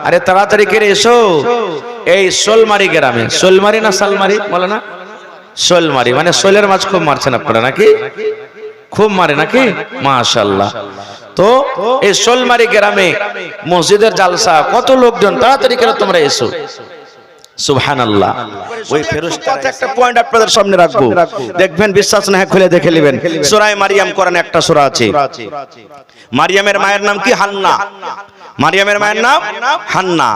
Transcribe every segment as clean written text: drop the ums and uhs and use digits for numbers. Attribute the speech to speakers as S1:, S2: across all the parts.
S1: আরে তাড়াতাড়ি করে এসো। এই শোলমারি গ্রামে, শোলমারি না শালমারি বলে না, শোলমারি মানে শোলের মাছ খুব মারছেন আপনারা নাকি, খুব মারে নাকি, মাশাআল্লাহ। তো এই শোলমারি গ্রামে মসজিদের জালসা, কত লোকজন, তাড়াতাড়ি করে তোমরা এসো। সুবহানাল্লাহ। ওই ফেরেশতা একটা পয়েন্ট আপনাদের সামনে রাখবো, দেখবেন, বিশ্বাস না হয় খুলে দেখে নেবেন। সূরা মারিয়াম কোরআনে একটা সূরা আছে। মারিয়ামের মায়ের নাম কি? হান্না। মারিয়ামের মায়ের নাম হান্না।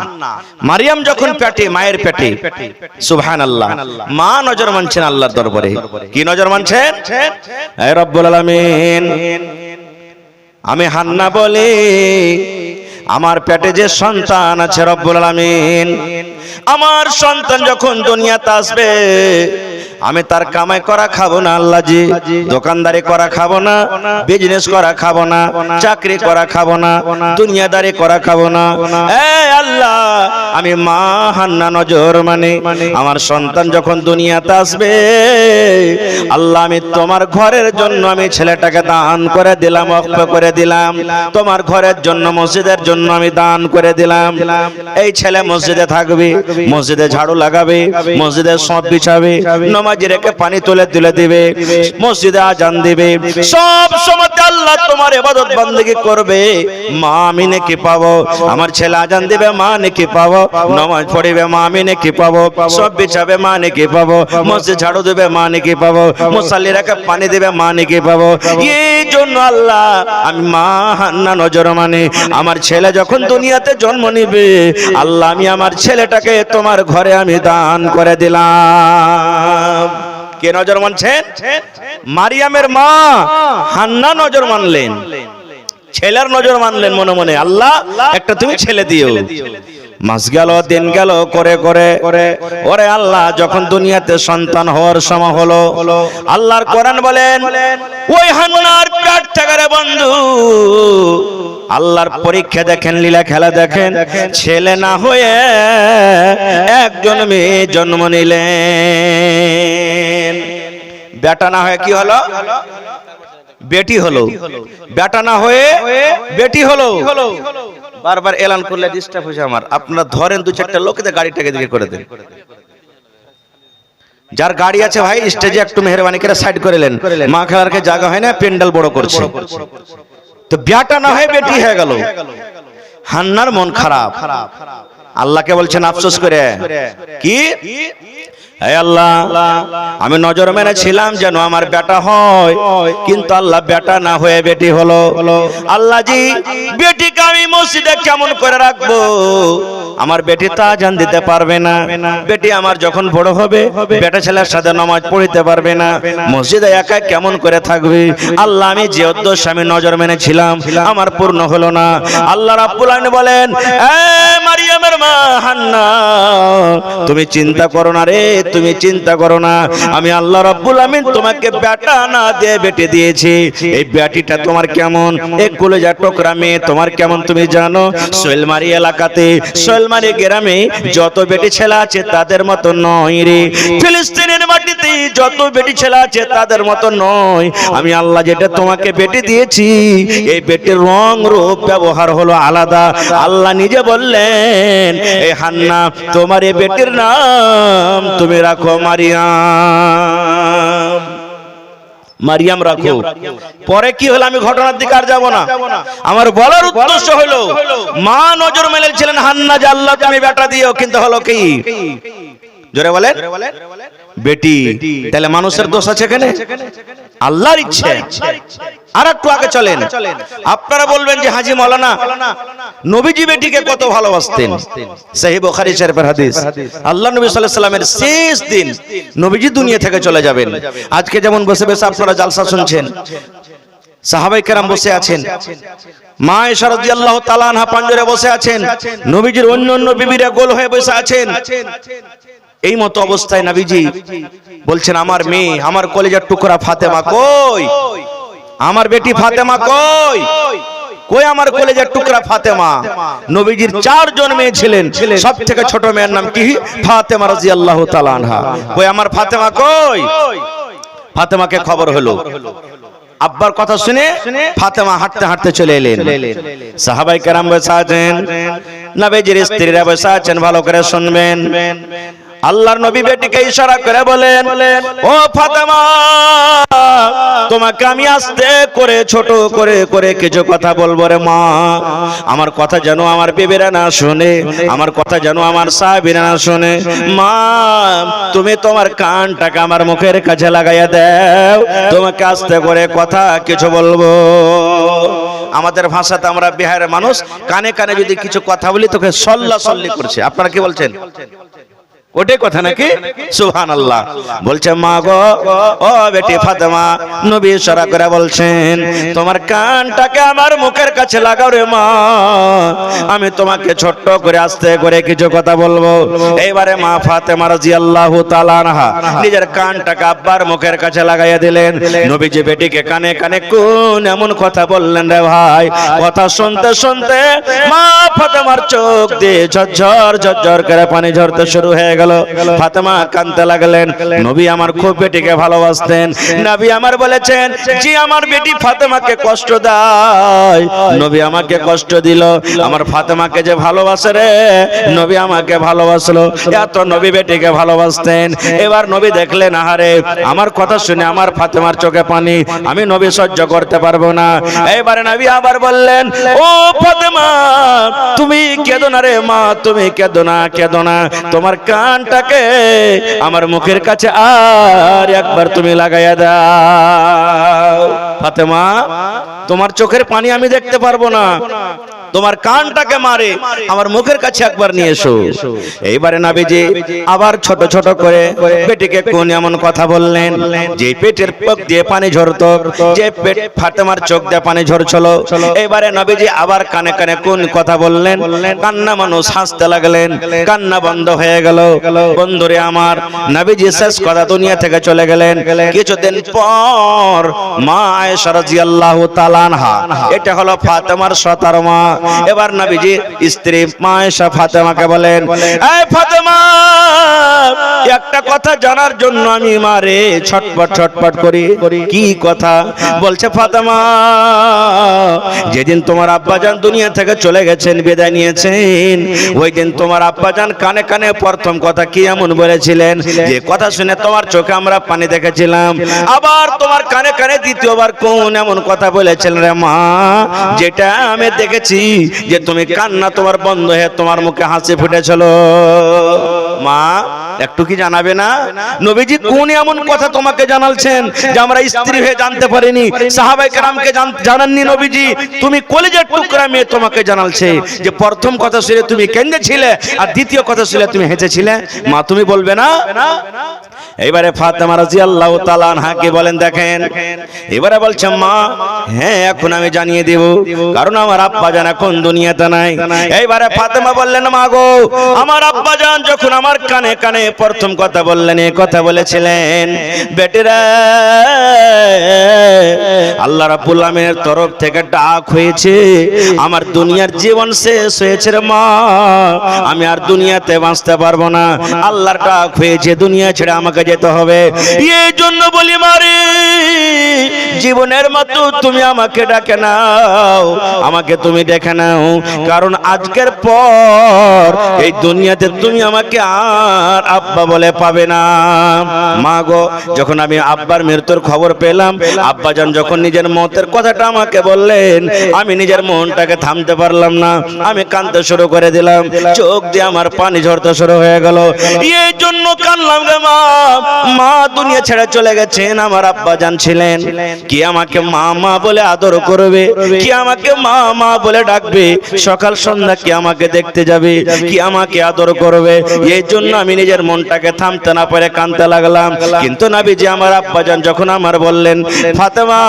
S1: মারিয়াম যখন পেটে, মায়ের পেটে, সুবহানাল্লাহ, মা নজর মানছেন আল্লাহর দরবারে। কি নজর মানছেন? হে রব্বুল আলামিন, আমি হান্না বলি, আমার পেটে যে সন্তান আছে রব্বুল আলামিন, আমার সন্তান যখন দুনিয়াতে আসবে, আমি তার কামাই করা খাবো না আল্লাহ জি, দোকানদারি করা খাবো না, বিজনেস করা খাবো না, চাকরি করা খাবো না, দুনিয়াদারি করা খাবো না। এই আল্লাহ, আমি মা হান্না নজর মানে আমার সন্তান যখন দুনিয়াতে আসবে, আল্লাহ আমি তোমার ঘরের জন্য আমি ছেলেটাকে দান করে দিলাম, ওয়াকফ করে দিলাম, তোমার ঘরের জন্য, মসজিদের জন্য আমি দান করে দিলাম। এই ছেলে মসজিদে থাকবে, মসজিদে ঝাড়ু লাগাবে, মসজিদে সব বিছাবে, নামাজি রেখে পানি তুলে তুলে দিবে, মসজিদে আজান দিবে, সব সময় আল্লাহ তোমার ইবাদত বান্দেগি করবে। মা আমি নেকি পাবো, আমার ছেলে আজান দিবে, মা নেকি পাবো, নামাজ পড়িবে, মা আমি নেকি পাবো, সব বিছাবে, মা নেকি পাবো, মসজিদ ঝাড়ু দিবে, মা নেকি পাবো, মুসাল্লি রেখে পানি দিবে, মা নেকি পাবো। এই জন্য আল্লাহ আমি মা হান্না নজর মানে আমার ছেলে যখন দুনিয়াতে জন্ম নিবে, আল্লাহ আমি আমার ছেলেটাকে তোমার ঘরে আমি দান করে দিলাম। কে নজর মানছেন? মারিয়ামের মা হান্না নজর মানলেন, ছেলের নজর মানলেন মনে মনে, আল্লাহ একটা তুমি ছেলে দিও। মাস গেল, দিন গেল, করে করে ওরে আল্লাহ যখন দুনিয়াতে সন্তান হওয়ার সময় হলো, আল্লাহর কোরআন বলেন, ওই হান্নার পেট থেকে রে বন্ধু আল্লাহর পরীক্ষা দেখেন, লীলা খেলা দেখেন, ছেলে না হয়ে একজন মেয়ে জন্ম নিলেন। বেটা না হয়ে কি হলো? বেটি হলো। বেটা না হয়ে বেটি হলো। বারবার এলান করলে ডিস্টার্ব হয়েছে আমার, আপনারা ধরেন দু চারটা লোকদের গাড়িটাকে দিকে করে দেন। যার গাড়ি আছে ভাই স্টেজে একটু মেহরবানি করে সাইড করে নেন, মা খেলারকে জায়গা হয় না, প্যান্ডেল বড় করছে। তো বেটা না হয়ে বেটি হয়ে গেল। হান্নার মন খারাপ, আল্লাহকে বলছেন আফসোস করে, কি হে আল্লাহ, আমি নজর মেনেছিলাম যেন আমার বেটা হয়, কিন্তু আল্লাহ বেটা না হয়ে বেটি হলো। আল্লাহ জি, বেটিকে আমি মসজিদে কেমন করে রাখবো? আমার বেটি তা আজান দিতে পারবে না, বেটি আমার যখন বড় হবে বেটা ছেলের সাথে নামাজ পড়তে পারবে না, মসজিদে একা কেমন করে থাকবে? আল্লাহ আমি যে উদ্দেশ্যে আমি নজর মেনেছিলাম আমার পূর্ণ হলো না। আল্লাহ রাব্বুল আলামিন বলেন, এ মারিয়ামের মা হান্না, তুমি চিন্তা করো না রে, তুমি চিন্তা করো না, আমি আল্লাহ রাব্বুল আমিন তোমাকে বেটা না দিয়ে বেটি দিয়েছি। এই বেটিটা তোমার কেমন? এক কলেজা টুকরা মেয়ে, তোমার কেমন তুমি জানো? শৈলমারি এলাকাতে, শৈলমারি গ্রামে যত বেটি ছেলে আছে তাদের মতো নয় রে। ফিলিস্তিনের মাটিতে যত বেটি ছেলে আছে তাদের মতো নয়। আমি আল্লাহ যেটা তোমাকে বেটি দিয়েছি, এই বেটির রং রূপ ব্যবহার হলো আলাদা। আল্লাহ নিজে বললেন, এই হান্না তোমার এই বেটির নাম তুমি রাখো মারিয়াম। মারিয়াম রাখো। পরে কি হলো আমি ঘটনার দিকে আর যাব না, আমার বলার উদ্দেশ্য হলো মা নজর মেলেছিলেন হান্না যে আল্লাহ তুমি বেটা দিও, কিন্তু হলো কি? জোরে বলেন, বেটি। তাহলে মানুষের দোষ আছে এখানে? আল্লাহর ইচ্ছে। আর একটু আগে চলেন, আপনারা বলবেন যে হাজী মাওলানা নবীজি বেটিকে কত ভালোবাসতেন। সহিহ বুখারী শরীফের হাদিস, আল্লাহ নবী সাল্লাল্লাহু আলাইহি সাল্লামের শেষ দিন নবীজি দুনিয়া থেকে চলে যাবেন। আজকে যেমন বসে বসে আপনারা জালসা শুনছেন, সাহাবায়ে কেরাম বসে আছেন, মা আয়েশা রাদিয়াল্লাহু তাআলা আনহা পাঞ্জরে বসে আছেন, নবীজির অন্য অন্য বিবিরা গোল হয়ে বসে আছেন। এই মতো অবস্থায় নবীজি বলছেন, আমার মেয়ে, আমার কলিজার টুকরা ফাতেমা কই? আমার বেটি ফাতেমা কই? কই আমার কলিজার টুকরা ফাতেমা? নবীজির 4 জন মেয়ে ছিলেন, সবথেকে ছোট মেয়ের নাম কি? ফাতেমা রাদিয়াল্লাহু তাআলা আনহা। কই আমার ফাতেমা কই? ফাতেমাকে খবর হলো, আব্বার কথা শুনে ফাতেমা হাঁটতে হাঁটতে চলে এলেন। সাহাবায়ে কেরাম বসে আছেন, নবীজির স্ত্রীরা বসে আছেন, ভালো করে শুনবেন। আল্লাহর নবী বেটিকে ইশারা করে বলেন, ও ফাতেমা, তোমাকে আমি আস্তে করে ছোট করে করে কিছু কথা বলবো রে মা। আমার কথা যেন আমার বিবিরা না শুনে, আমার কথা যেন আমার সাহাবীরা না শুনে। মা, তুমি তোমার কানটাকে আমার মুখের কাছে লাগাইয়া দাও, তোমাকে আস্তে করে কথা কিছু বলবো। আমাদের ভাষাতে আমরা বিহারের মানুষ, কানে কানে যদি কিছু কথা বলি তোকে সল্লা সল্লি করছে। আপনারা কি বলছেন? ওটাই কথা নাকি? সুবহানাল্লাহ। বলছে, মা গো, ও বেটি ফাতেমা, নবী ইশারা করে বলছেন তোমার কানটাকে আমার মুখের কাছে লাগাও রে মা, আমি তোমাকে ছোট্ট করে আস্তে করে কিছু কথা বলবো। এইবারে মা ফাতেমা রাদিয়াল্লাহু তাআলা আনহা নিজের কানটাকে আব্বার মুখের কাছে লাগাইয়া দিলেন। নবীজি বেটিকে কানে কানে কোন এমন কথা বললেন রে ভাই, কথা শুনতে শুনতে মা ফাতেমার চোখ দিয়ে ঝরঝর ঝরঝর করে পানি ঝরতে শুরু হয়ে গেল। ফাতেমা কাঁদতে লাগলেন। নবী আমার খুব বেটিকে ভালোবাসতেন। নবী আমার বলেছেন, যে আমার বেটি ফাতেমাকে কষ্ট দেয়, নবী আমাকে কষ্ট দিল। আমার ফাতেমাকে যে ভালোবাসে রে, নবী আমাকে ভালোবাসলো। এত নবী বেটিকে ভালোবাসতেন। এবার নবী দেখলেন, আহারে, আমার কথা শুনে আমার ফাতেমার চোখে পানি, আমি নবী সহ্য করতে পারবো না। এবারে নবী আবার বললেন, ও ফাতেমা, তুমি কেঁদো না রে মা, তুমি কেঁদো না, কেঁদো না, তোমার কানটাকে আমার মুখের কাছে আর একবার তুমি লাগাইয়া দাও। ফাতেমা, তোমার চোখের পানি আমি দেখতে পারবো না, তোমার কানটাকে মারে আমার মুখের কাছে একবার নিয়ে এসো। এইবারে নবীজি আবার ছোট ছোট করে পেটিকে কোন এমন কথা বললেন, যে পেটের পক দিয়ে পানি ঝরতো, যে পেট ফাতেমার চোখ দিয়ে পানি ঝরছিল। এইবারে নবীজি আবার কানে কানে কোন কথা বললেন, কান্না মানুষ হাসতে লাগলেন, কান্না বন্ধ হয়ে গেল। বন্ধুরে আমার, নবীজি শেষ কথা দুনিয়া থেকে চলে গেলেন। কিছুদিন পর মা আয়েশা রাদিয়াল্লাহু তাআলা আনহা, এটা হলো ফাতেমার সতার মা। এবার নবীজি স্ত্রী মা আয়েশা ফাতেমাকে বলেন, এই ফাতেমা, একটা কথা জানার জন্য আমি মারে ছটপট ছটপট করি। কি কথা? বলছে, ফাতেমা, যেদিন তোমার আব্বাজান দুনিয়া থেকে চলে গেছেন, বিদায় নিয়েছেন, ওই দিন তোমার আব্বাজান কানে কানে প্রথম কথা কি এমন বলেছিলেন, যে কথা শুনে তোমার চোখে আমরা পানি দেখেছিলাম। আবার তোমার কানে কানে দ্বিতীয়বার কোন এমন কথা বলেছিলেন রে মা, যেটা আমি দেখেছি যে তুমি কান্না তোমার বন্ধ হয়ে তোমার মুখে হাসি ফুটেছিল। মা, একটু কি জানাবে না, নবীজি কোন এমন কথা তোমাকে জানালছেন যে আমরা স্ত্রী হয়ে জানতে পারিনি? সাহাবায়ে কেরামকে জানাননি নবীজি, তুমি কলিজার টুকরা মেয়ে, তোমাকে জানালছে যে প্রথম কথা শুনে তুমি কেঁদেছিলে আর দ্বিতীয় কথা শুনে তুমি হেসেছিলে। মা, তুমি বলবে না? এবারে ফাতেমা রাদিয়াল্লাহু তাআলা আনহাকে বলেন, দেখেন, এবারে বলছে, মা, হ্যাঁ, এখন আমি জানিয়ে দেব, কারণ আমার আব্বাজান এখন দুনিয়াতে নাই। এইবারে ফাতেমা বললেন, মা গো, আমার আব্বাজান যখন আমার কানে কানে প্রথম কথা বললেন, এই কথা বলেছিলেন, বেটিরা, আল্লাহ রাব্বুল আলামিনের তরফ থেকে ডাক হয়েছে, আমার দুনিয়ার জীবন শেষ হয়েছে রে মা, আমি আর দুনিয়াতে বাঁচতে পারবো না, আল্লাহর ডাক হয়েছে, দুনিয়া ছেড়ে আমাকে যেতে হবে। এই জন্য বলি, মারে, জীবনের মতো তুমি আমাকে ডাকে নাও, আমাকে তুমি দেখে নাও, কারণ আজকের পর এই দুনিয়াতে তুমি আমাকে আর আব্বা বলে পাবে না। মা গো, যখন আমি আব্বার মৃত্যুর খবর পেলাম, আব্বাজান যখন নিজের মতের কথাটা আমাকে বললেন, আমি নিজের মনটাকে থামতে পারলাম না, আমি কাঁদতে শুরু করে দিলাম, চোখ দিয়ে আমার পানি ঝরতে শুরু হয়ে গেল। এই জন্য কাঁদলাম রে মা, মা দুনিয়া ছেড়ে চলে গেছেন, আমার আব্বাজান ছিলেন, কি আমাকে মা মা বলে আদর করবে, কি আমাকে মা মা বলে ডাকবে, সকাল সন্ধ্যা কি আমাকে দেখতে যাবে, কি আমাকে আদর করবে। এই জন্য আমি নিজের মনটাকে থামতে না পারে কাঁদতে লাগলাম। কিন্তু নবীজি আমার আব্বাজান যখন আমার বললেন, ফাতেমা,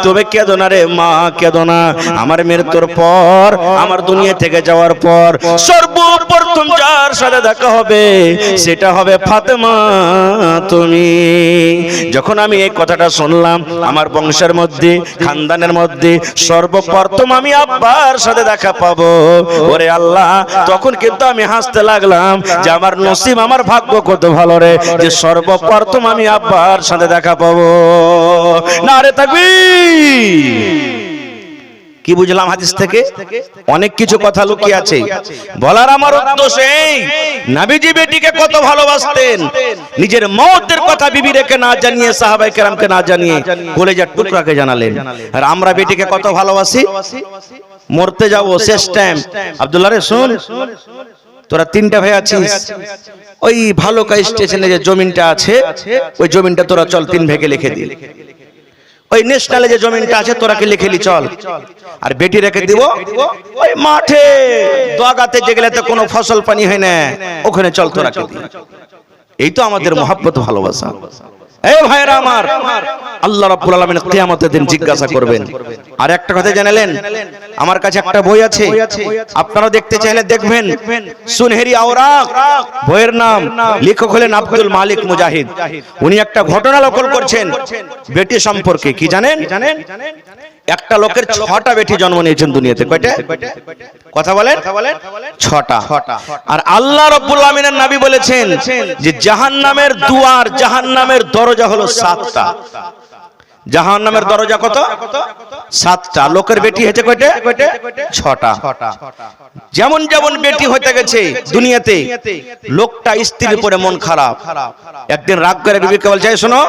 S1: তুমি কেঁদো না রে মা, কেঁদো না, আমার মৃত্যুর পর, আমার দুনিয়া থেকে যাওয়ার পর সর্বপ্রথম যার সাথে দেখা হবে সেটা হবে ফাতেমা তুমি। যখন আমি এই কথাটা শুনলাম, আমার বংশের মধ্যে, খানদানের মধ্যে সর্বপ্রথম আমি আব্বার সাথে দেখা পাবো, ওরে আল্লাহ, তখন কিন্তু আমি হাসতে লাগলাম যে আমার নসিব, আমার ভাগ্য কত ভালো রে, যে সর্বপ্রথম আমি আব্বার সাথে দেখা পাবো। নারে তাকবীর। কি বুঝলাম হাদিস থেকে? অনেক কিছু কথা লুকিয়ে আছে। বলার আমার উদ্দেশ্য এই, নবীজি বেটিকে কত ভালোবাসতেন, নিজের মওতের কথা বিবি রেখে না জানিয়ে, সাহাবায়ে কেরামকে না জানিয়ে কলেজার টুকরাকে জানালেন। আর আমরা বেটিকে কত ভালোবাসি, মরতে যাবো শেষ টাইম, আব্দুল্লাহ রে শোন, তোরা তিনটা ভাই আছিস, ওই ভালুকা স্টেশনে যে জমিনটা আছে, ওই জমিনটা তোরা চল 3 ভাগে লিখে দি। ওই ন্যাশনালে যে জমিনটা আছে তোরাকে লিখে লি চল। আর বেটি রেখে দিব ওই মাঠে দোয়াগাতে, যেগুলাতে কোনো ফসল পানি হয় না, ওখানে চল তোরাকে দি। এই তো আমাদের মহব্বত, ভালোবাসা। এই ভাইরা আমার, আল্লাহ রাব্বুল আলামিন কিয়ামতের দিন জিজ্ঞাসা করবেন। আর একটা কথা জানালেন, আমার কাছে একটা বই আছে, আপনারা দেখতে চাইলে দেখবেন, সুনহেরি আওরাক বইয়ের নাম, লেখক হলেন আব্দুল মালিক মুজাহিদ। উনি একটা ঘটনা লক্ষ্য করছেন বেটি সম্পর্কে। কি জানেন? একটা লোকের 6টা বেটি জন্ম নিয়েছেন দুনিয়াতে। কয়টা কথা বলেন? 6টা। আর আল্লাহ রাব্বুল আলামিনের নবী বলেছেন যে জাহান্নামের দুয়ার, জাহান্নামের দরজা হলো 7টা। জাহান্নামের দরজা কত? 7টা। লোকের বেটি হয়েছে কয়টা? 6টা। যেমন যেমন বেটি হইতে গেছে দুনিয়াতে, লোকটা স্ত্রীর উপরে মন খারাপ। একদিন রাগ করে বিবিকে বলছে, শোনো,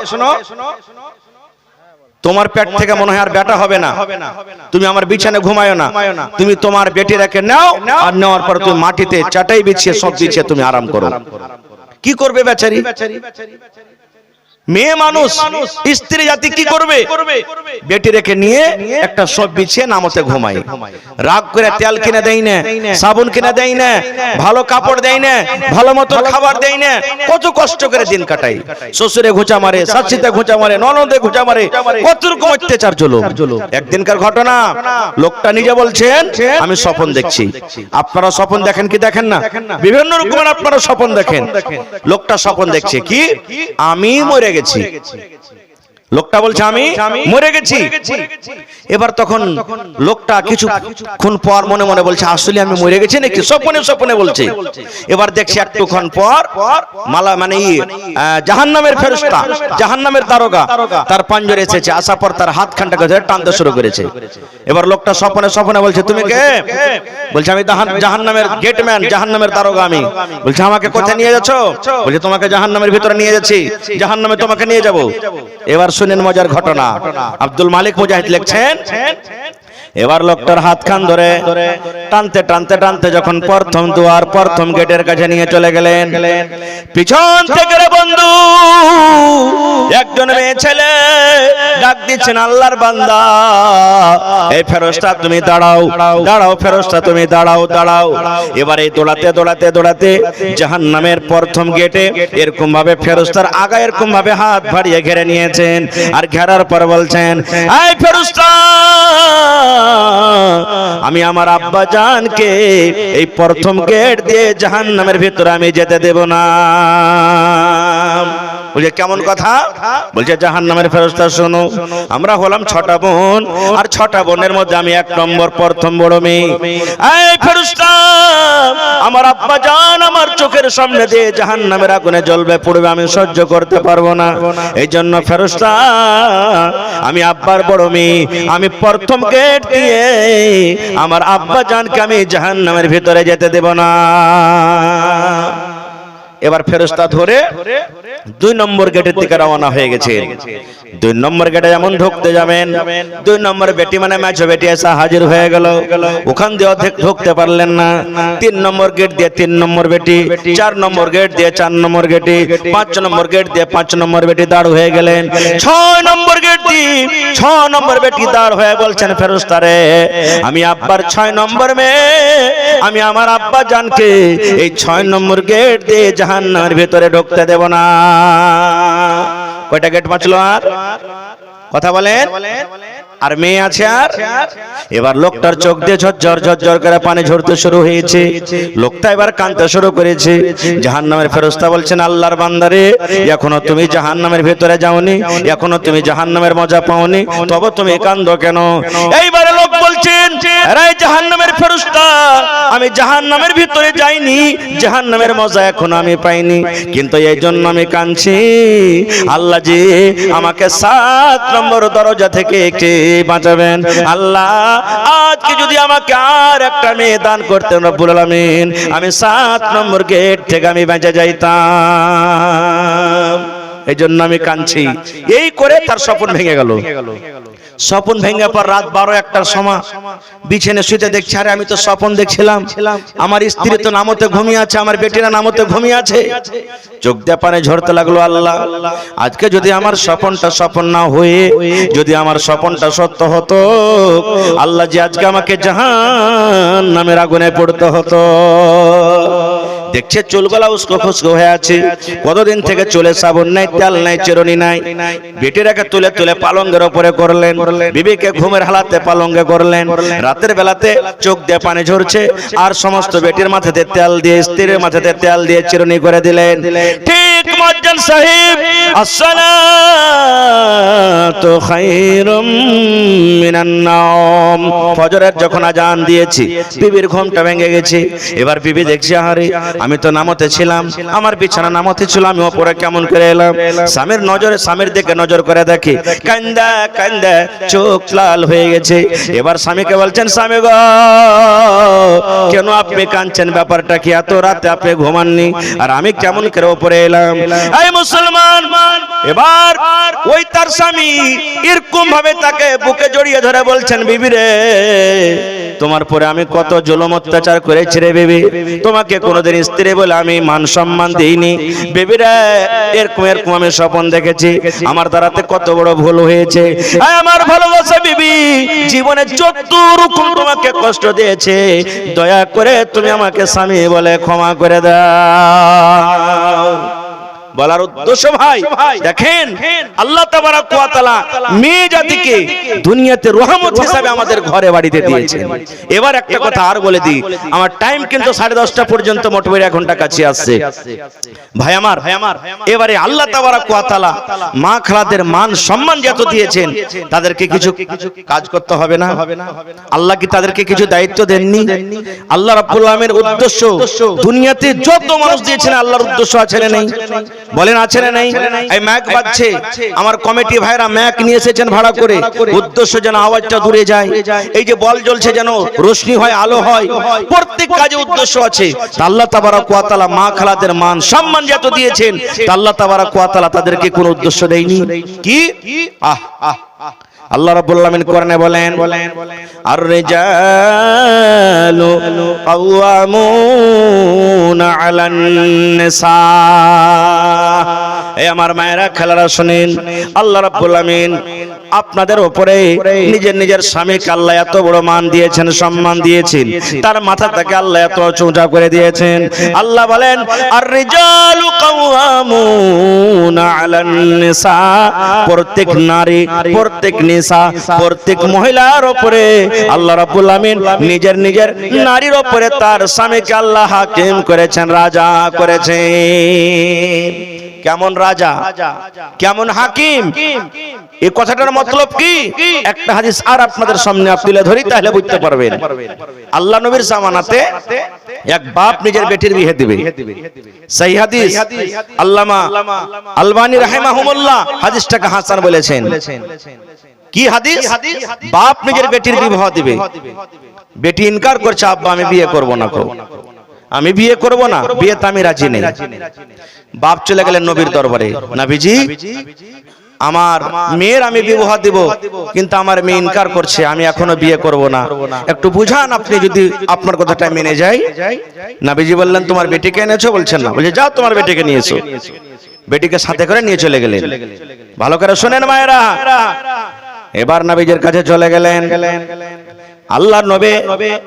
S1: তোমার পেট থেকে মনে হয় আর বেটা হবে না, তুমি আমার বিছানে ঘুমায়ো না, তুমি তোমার বেটি রেখে নাও, আর নেওয়ার পর তুমি মাটিতে চাটাই বিছিয়ে সব বিছিয়ে তুমি আরাম করো। কি করবে বেচারি? মেয়ে মানুষ, স্ত্রী জাতি কি করবে? বেটি রেখে নিয়ে একটা সব বিছিয়ে নামতে ঘুমায়। রাগ করে তেল কিনে দেয় না, সাবুন কিনে দেয় না, ভালো কাপড় দেয় না, ভালো মতো খাবার দেয় না, কত কষ্ট করে দিন কাটাই। শ্বশুরে ঘুচা মারে, শাশুড়িতে ঘুচা মারে, ননদে ঘুচা মারে, কত রকম অত্যাচার জুলুম। একদিনকার ঘটনা, লোকটা নিজে বলছেন আমি স্বপ্ন দেখছি। আপনারা স্বপ্ন দেখেন কি দেখেন না? বিভিন্ন রকমের আপনারা স্বপ্ন দেখেন। লোকটা স্বপ্ন দেখছে কি, আমি মরে গেছি। লোকটা বলছে আমি মরে গেছি। এবার তখন লোকটা কিছুক্ষণ পর মনে মনে বলছে আসলে আমি মরে গেছি নাকি, স্বপ্নে স্বপ্নে বলছে। এবার দেখছি একটুক্ষণ পর মালা মানে জাহান্নামের ফেরেশতা, জাহান্নামের দারোগা তার পাঞ্জরে এসেছে। আসার পর তার হাত খানটাকে ধরে টানতে শুরু করেছে। এবার লোকটা স্বপ্নে স্বপ্নে বলছে তুমি কে? বলছে আমি জাহান্নামের গেটম্যান, জাহান্নামের দারোগা আমি। বলছে আমাকে কোথায় নিয়ে যাচ্ছ? বলছে তোমাকে জাহান্নামের ভিতরে নিয়ে যাচ্ছি, জাহান্নামে তোমাকে নিয়ে যাব। এবার শুনেন মজার ঘটনা, আব্দুল মালিক মুজাহিদ লিখছেন, এবার লোকটার হাত খান ধরে টানতে টানতে টানতে যখন প্রথম দুয়ার, প্রথম গেটের কাছে নিয়ে চলে গেলেন, পিছন থেকে রে বন্ধু একজন মেয়ে ছেলে ডাক দিচ্ছেন, আল্লাহর বান্দা, এই ফেরেশতা তুমি দাঁড়াও, দাঁড়াও ফেরেশতা তুমি দাঁড়াও, দাঁড়াও। এবারে দৌড়াতে দৌড়াতে দৌড়াতে জাহান্নামের প্রথম গেটে এরকম ভাবে ফেরেশতার আগা এরকম ভাবে হাত বাড়িয়ে ঘিরে নিয়েছেন। আর ঘেরার পর বলছেন, এই ফেরেশতা, আমি আমার আব্বা জানকে এই প্রথম গেট দিয়ে জাহান্নামের ভিতরে আমি যেতে দেব না। বলছে কেমন কথা? বলছে জাহান্নামের ফেরেশতা শোনো, আমরা হলাম 6টা বোন, আর 6টা বোনের মধ্যে আমি 1 নম্বর প্রথম বড় মেয়ে। এই ফেরেশতা, আমার আব্বা জান আমার চোখের সামনে দিয়ে জাহান্নামের আগুনে জ্বলবে, পড়বে, আমি সহ্য করতে পারবো না। এই জন্য ফেরেশতা, আমি আব্বার বড় মেয়ে, আমি প্রথম গেট দিয়ে আমার আব্বা জানকে আমি জাহান্নামের ভিতরে যেতে দেব না। এবার ফেরেশতা ধরে 2 নম্বর গেটের দিকে রওনা হয়ে গেছে। 2 নম্বর গেটে যেমন ঢুকতে যাবেন, 2 নম্বর বেটি মানে মেজো বেটি এসে হাজির হয়ে গেল। ওখান দিয়ে অর্ধেক ঢুকতে পারলেন না। 3 নম্বর গেট দিয়ে 3 নম্বর বেটি, 4 নম্বর গেট দিয়ে 4 নম্বর বেটি, 5 নম্বর গেট দিয়ে 5 নম্বর বেটি দাঁড় হয়ে গেলেন। 6 নম্বর গেট দিয়ে 6 নম্বর বেটি দাঁড় হয়ে বলছেন, ফেরেশতা রে, আমি আব্বার 6 নম্বর মেয়ে, আমি আমার আব্বা জানকে এই 6 নম্বর গেট দিয়ে জাহান্নামের ভিতরে ঢুকতে দেব না। কয়টা গেট বাঁচলো আর? কথা বলেন। আর মেয়ে আছে আর এবার লোকটার চোখ দিয়ে ঝরঝর ঝরঝর করে পানি ঝরতে শুরু হয়েছে। লোকটা এবার কাঁদতে শুরু করেছে। জাহান্নামের ফেরেশতা বলছেন, আল্লাহর বান্দারে, এখনো তুমি জাহান্নামের ভেতরে যাওনি, এখনো তুমি জাহান্নামের মজা পাওনি, তবে তুমি কাঁদো কেন? এইবারে লোক বলছেন, আরে জাহান্নামের ফেরেশতা, আমি জাহান্নামের ভিতরে যাইনি, জাহান্নামের মজা এখনো আমি পাইনি, কিন্তু এই জন্য আমি কাঁদছি, আল্লাহ জি আমাকে 7 নম্বর দরজা থেকে একটি বাঁচাবেন। আল্লাহ আজকে যদি আমাকে আর একটা মেয়ে দান করতেন রব্বুল আলামিন, আমি 7 নম্বর গেট থেকে আমি বেঁচে যাইতাম। এই জন্য আমি কাঁদছি। এই করে তার স্বপ্ন ভেঙে গেল। স্বপ্ন ভেঙে পর রাত 12-1টার সময় বিছানে শুতে দেখছি, আরে আমি তো স্বপ্ন দেখছিলাম, আমার স্ত্রী তো নামতে ঘুমিয়ে আছে, আমার বেটিরা নামতে ঘুমিয়ে আছে। চোখ দিয়ে পানি ঝরতে লাগলো, আল্লাহ আজকে যদি আমার স্বপ্নটা স্বপ্ন না হয়ে যদি আমার স্বপ্নটা সত্য হতো, আল্লাহ যে আজকে আমাকে জাহান্নামের আগুনে পড়তে হতো। দেখছে চুলগুলা উস্কো খুস্কো হয়ে আছে, কতদিন থেকে চুলে সাবুন নাই, তেল নাই, চিরুনি নাই। বেটিটাকে তুলে তুলে পালঙ্গের উপরে করলেন, বিবিকে ঘুমের হালাতে পালঙ্গে করলেন। রাতের বেলাতে চোখ দিয়ে পানি ঝরছে, আর সমস্ত বেটির মাথাতে তেল দিয়ে, স্ত্রীর মাথাতে তেল দিয়ে চিরুনি করে দিলেন। ঠিক মুয়াজ্জিন সাহেব, আসসালাতু খায়রুম মিনান নাওম, ফজরের যখন আজান দিয়েছি, বিবির ঘুমটা ভেঙে গেছে। এবার বিবি দেখছে, আরে আমি তো নামতে ছিলাম, আমার বিছানা নামতে ছিল, আমি ওপরে কেমন করে এলাম? স্বামীর নজরে, স্বামীর দিকে নজর করে দেখি, কান্দা কান্দা চোখ লাল হয়ে গেছে। এবার স্বামীকে বলছেন, স্বামী গো, কেন আপনি কাঁদছেন? ব্যাপারটা কি? এত রাতে আপনি ঘুমাননি, আর আমি কেমন করে ওপরে এলাম? এই মুসলমান, এবার ওই তার স্বামী এরকম ভাবে তাকে বুকে জড়িয়ে ধরে বলছেন, বিবি রে, তোমার পরে আমি কত জুলুম অত্যাচার করেছি রে বিবি, তোমাকে কোনোদিন স্ত্রী বলে আমি মান সম্মান দিইনি। বিবি রে, এরকম এরকম আমি স্বপ্ন দেখেছি, আমার দ্বারাতে কত বড় ভুল হয়েছে। আমার ভালোবাসা বিবি, জীবনে যত রকম তোমাকে কষ্ট দিয়েছে, দয়া করে তুমি আমাকে স্বামী বলে ক্ষমা করে দাও। বলার উদ্দেশ্য ভাই দেখেন, আল্লাহ তাবারাক ওয়া তাআলা মেয়ে জাতিকে দুনিয়াতে রহমত হিসাবে আমাদের ঘরে বাড়িতে দিয়েছেন। এবার একটা কথা আর বলে দিই, আমার টাইম কিন্তু 10:30 পর্যন্ত, মোটামুটি 1 ঘন্টা কাছে আসছে। ভাই আমার, এবারে আল্লাহ তাবারাক ওয়া তাআলা মা খালাদের মান সম্মান যত দিয়েছেন, তাদেরকে কিছু কাজ করতে হবে না? আল্লাহ কি তাদেরকে কিছু দায়িত্ব দেননি? আল্লাহ রাব্বুল আলামিনের উদ্দেশ্য দুনিয়াতে যত মানুষ দিয়েছেন, আল্লাহর উদ্দেশ্য আছে না নেই? বলেন আছে না নেই? এই ম্যাক বাজছে, আমার কমিটি ভাইরা ম্যাক নিয়ে এসেছেন ভাড়া করে, উদ্দেশ্য যেন আওয়াজটা দূরে যায়। এই যে বল জ্বলছে যেন রোশনি হয়, আলো হয়, প্রত্যেক কাজে উদ্দেশ্য আছে। আল্লাহ তাবারাক ওয়া তাআলা মা খালাদের মান সম্মান যত দিয়েছেন, আল্লাহ তাবারাক ওয়া তাআলা তাদেরকে কোনো উদ্দেশ্য দেয়নি। কি? আল্লাহ রাব্বুল আলামিন কোরআনে বলেন, আর রিজালু কাওয়ামুনা আলান নিসা। এই আমার মায়েরা, খেলারা শুনেন, আল্লাহ রাব্বুল আলামিন আপনাদের উপরে নিজের নিজের স্বামীকে আল্লাহ এত বড় মান দিয়েছেন, সম্মান দিয়েছেন, তার মাথাটাকে আল্লাহ এত উঁচা করে দিয়েছেন। আল্লাহ বলেন, আর রিজালু কাওয়ামুনা আলান নিসা, প্রত্যেক নারী, প্রত্যেক নিসা, প্রত্যেক মহিলার উপরে আল্লাহ রাব্বুল আলামিন নিজের নিজের নারীর উপরে তার স্বামীকে আল্লাহ হাকিম করেছেন, রাজা করেছেন। কেমন রাজা, কেমন হাকিম, এই কথাটার মতলব কি? একটা হাদিস আর আপনাদের সামনে তুলে ধরি, তাহলে বুঝতে পারবেন। আল্লাহ নবীর জামানাতে এক বাপ নিজের বেটির বিয়ে দিবে, সেই হাদিস আল্লামা আলবানী রাহিমাহুমুল্লাহ হাদিসটাকে হাসান বলেছেন। কি হাদিস? বাপ নিজের বেটির বিবাহ দিবে, বেটি ইনকার করছে, আব্বা আমি বিয়ে করব না, আমি বিয়ে করব না, বিয়েতে আমি রাজি নেই। বাপ চলে গেলেন নবীর দরবারে, নবীজি আমার মেয়ের আমি বিবাহ দিব, কিন্তু আমার মেয়ে ইনকার করছে, আমি এখনো বিয়ে করব না, একটু বুঝান আপনি, যদি আপনার কথাটা মেনে যায়। নবীজি বললেন, তোমার বেটিকে এনেছো? বলছেন না। বলছে, যাও তোমার বেটিকে নিয়ে এসো। বেটিকে সাথে করে নিয়ে চলে গেলেন। ভালো করে শোনেন মায়েরা, এবার নবীজির কাছে চলে গেলেন। আল্লাহর নবী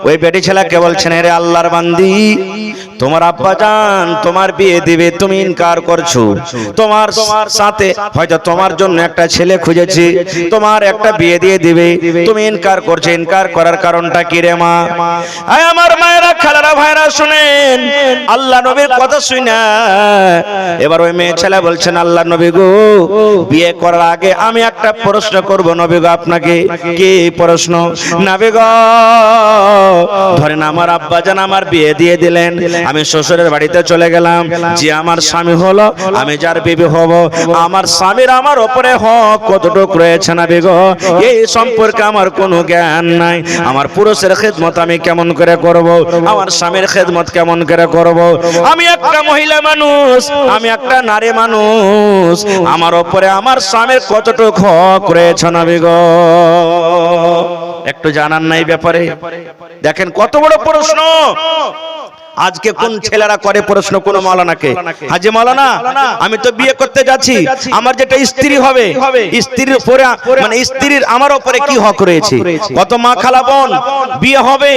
S1: ওই বেটি ছেলেকে বলছেন, রে আল্লাহর বান্দি, তোমার আব্বা জান তোমার বিয়ে দিবে, তুমি ইনকার করছো। তোমার সাথে হয়তো তোমার জন্য একটা ছেলে খুঁজেছি, তোমার একটা বিয়ে দিয়ে দিবে, তুমি ইনকার করছো। ইনকার করার কারণটা কি রে মা? আয় আমার মায়েরা, খালারা, ভাইরা শুনেন, আল্লাহ নবীর কথা শুনা এবার ওই মেয়ে ছেলে বলছেন, আল্লাহ নবী গো, বিয়ে করার আগে আমি একটা প্রশ্ন করব নবী গো আপনাকে। কি প্রশ্ন? নবী গো, ধরেন আমার আব্বা জান আমার বিয়ে দিয়ে দিলেন, আমি শ্বশুরের বাড়িতে চলে গেলাম, যে আমার স্বামী হলো, আমি যার বিবি হব, আমার স্বামীর আমার উপরে হক কতটুকু রয়েছে নবী গো, এই সম্পর্কে আমার কোনো জ্ঞান নাই। আমার পুরুষের খেদমত আমি কেমন করে করব, আমার স্বামীর খেদমত কেমন করে করব? আমি একটা মহিলা মানুষ, আমি একটা নারী মানুষ, আমার উপরে আমার স্বামীর কতটুকু হক রয়েছে নবী গো, একটু জানার নাই ব্যাপারে? দেখেন কত বড় প্রশ্ন। আজকে কোন ছেলেরা করে প্রশ্ন কোন মাওলানাকে, হাজি মাওলানা আমি তো বিয়ে করতে যাচ্ছি, আমার যেটা স্ত্রী হবে, স্ত্রীর উপরে মানে স্ত্রীর আমার উপরে কি হক রয়েছে? কত মা খালা বোন বিয়ে হবে,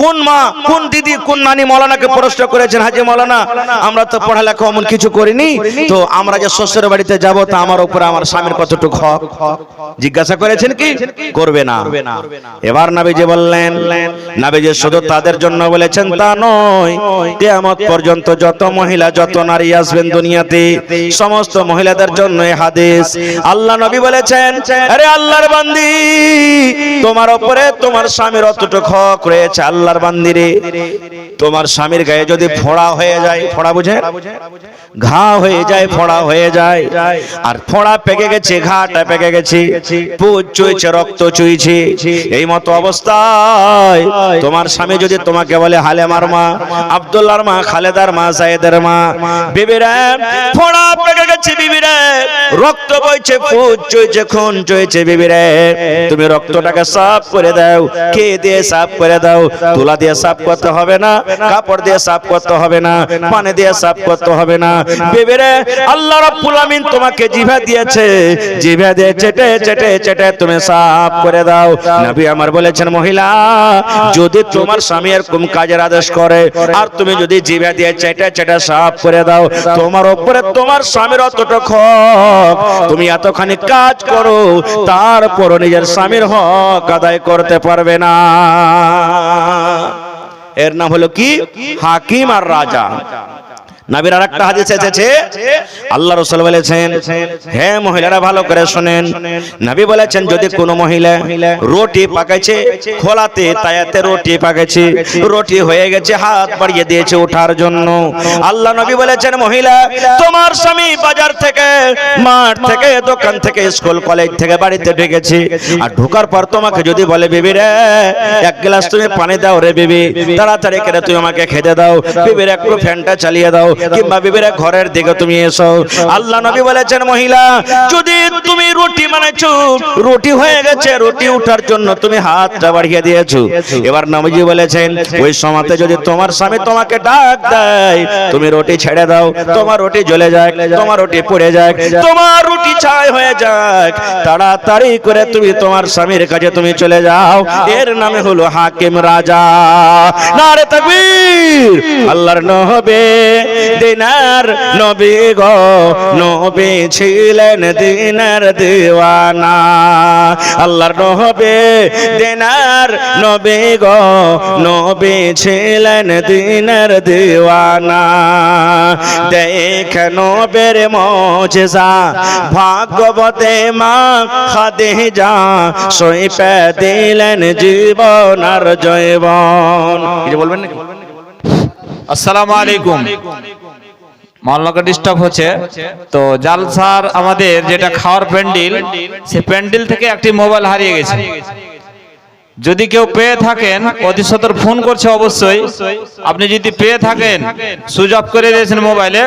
S1: কোন মা কোন দিদি কোন নানি মাওলানাকে প্রশ্ন করেছেন, হাজি মাওলানা আমরা তো পড়ালেখা এমন কিছু করিনি, তো আমরা যে শ্বশুরের বাড়িতে যাব তা আমার উপরে আমার স্বামীর কতটুকু হক জিজ্ঞাসা করেছেন কি? করবে না। এবার নবীজি বললেন, নবীজি শুধু তাদের জন্য বলেছেন তা নয়, কিয়ামত পর্যন্ত যত মহিলা যত নারী আসবেন দুনিয়াতে, সমস্ত মহিলাদের জন্য এই হাদিস। আল্লাহ নবী বলেছেন, আরে আল্লাহর বান্দি, তোমার উপরে তোমার স্বামীর অতটুকু হক রয়েছে। আল্লাহর বান্দি রে, তোমার স্বামীর গায়ে যদি ফোড়া হয়ে যায়, ফোড়া বুঝে, ঘা হয়ে যায়, ফোড়া হয়ে যায়, আর ফোড়া পেকে গেছে, ঘাটা পেকে গেছে, পুজ চুইছে, রক্ত চুইছে, এই মতো অবস্থায় তোমার স্বামী যদি তোমাকে বলে হালেমার মা, আব্দুল্লাহর মা, খালেদার মা, সাইদের মা, বিবিরা ফোড়া পেকে গেছে, বিবিরা রক্ত বইছে, পুজ চুইছে, খুন চুইছে, বিবিরা তুমি রক্তটাকে সাফ করে দাও, খেয়ে দিয়ে সাফ করে দাও, তুলা দিয়ে সাফ করতে হবে না, কাপড় দিয়ে সাফ করতে হবে না, পানি দিয়ে সাফ করতে হবে না, বিবিরা আল্লাহ রাব্বুল আমিন তোমাকে জিভা দিয়েছে, জিভা দিয়ে চেটে চেটে চেটে তুমি সাফ করে দাও। নবী আমার বলেছেন, মহিলা যদি তোমার স্বামী এরকম কাজের আদেশ করে আর তুমি যদি জিভা দিয়ে চেটে চেটে সাফ করে দাও, তোমার উপরে তোমার স্বামীর অতটুকু হক, তুমি এতখানি কাজ করো তারপর নিজের স্বামীর হক আদায় করতে পারবে না। এর নাম হলো কি? হাকিম আর রাজা। নবীর আরেকটা হাদিস এসেছে, আল্লাহ রাসূল বলেছেন, হে মহিলারা ভালো করে শুনেন, নবী বলেছেন যদি কোনো মহিলা রুটি পাকাইছে, খোলাতে তায়াতে রুটি পাকাইছে, রুটি হয়ে গেছে, হাত বাড়িয়ে দিয়েছে ওঠার জন্য, আল্লাহ নবী বলেছেন, মহিলা তোমার স্বামী বাজার থেকে, মাঠ থেকে, দোকান থেকে, স্কুল কলেজ থেকে বাড়িতে ঢুকেছে, আর ঢোকার পর তোমাকে যদি বলে, বিবি রে এক গ্লাস তুমি পানি দাও রে বিবি, তাড়াতাড়ি করে তুমি আমাকে খেতে দাও, বিবির একটু ফ্যানটা চালিয়ে দাও, কিংবা বিবিরা ঘরের দিকে তুমি এসো, আল্লাহ নবী বলেছেন, মহিলা যদি তুমি রুটি বানাইছো, রুটি হয়ে গেছে, রুটি উঠার জন্য তুমি হাতটা বাড়িয়ে দিয়েছো, এবার নবীজি বলেছেন ওই সময়তে যদি তোমার স্বামী তোমাকে ডাক দেয়, তুমি রুটি ছেড়ে দাও, তোমার রুটি জ্বলে যায়, তোমার রুটি পুড়ে যায়, তোমার রুটি ছাই হয়ে যায়, তাড়াতাড়ি করে তুমি তোমার স্বামীর কাছে তুমি চলে যাও, এর নামে হলো হাকিম রাজা। নারে তাকবীর। আল্লাহর নবী দিনার নবী গো, নবী ছিলেন দিনার দিওয়ানা, আল্লাহর নবী দিনার নবী গো, নবী ছিলেন দিনার দিওয়ানা, দেখেন নবীর মুজিজা, ভাগবতে মা খাদিজা সইপে দিলেন জীবন আর জয়বন। কিছু বলবেন নাকি?
S2: আসসালামু আলাইকুম। মাওলানাকে ডিস্টার্ব হচ্ছে, তো জালসার আমাদের যেটা খাওয়ার প্যান্ডেল, সে প্যান্ডেল থেকে একটি মোবাইল হারিয়ে গেছে। যদি কেউ পেয়ে থাকেন অতি সত্বর ফোন করছে, অবশ্যই আপনি যদি পেয়ে থাকেন সুইচ অফ করে দিয়েছেন মোবাইলে,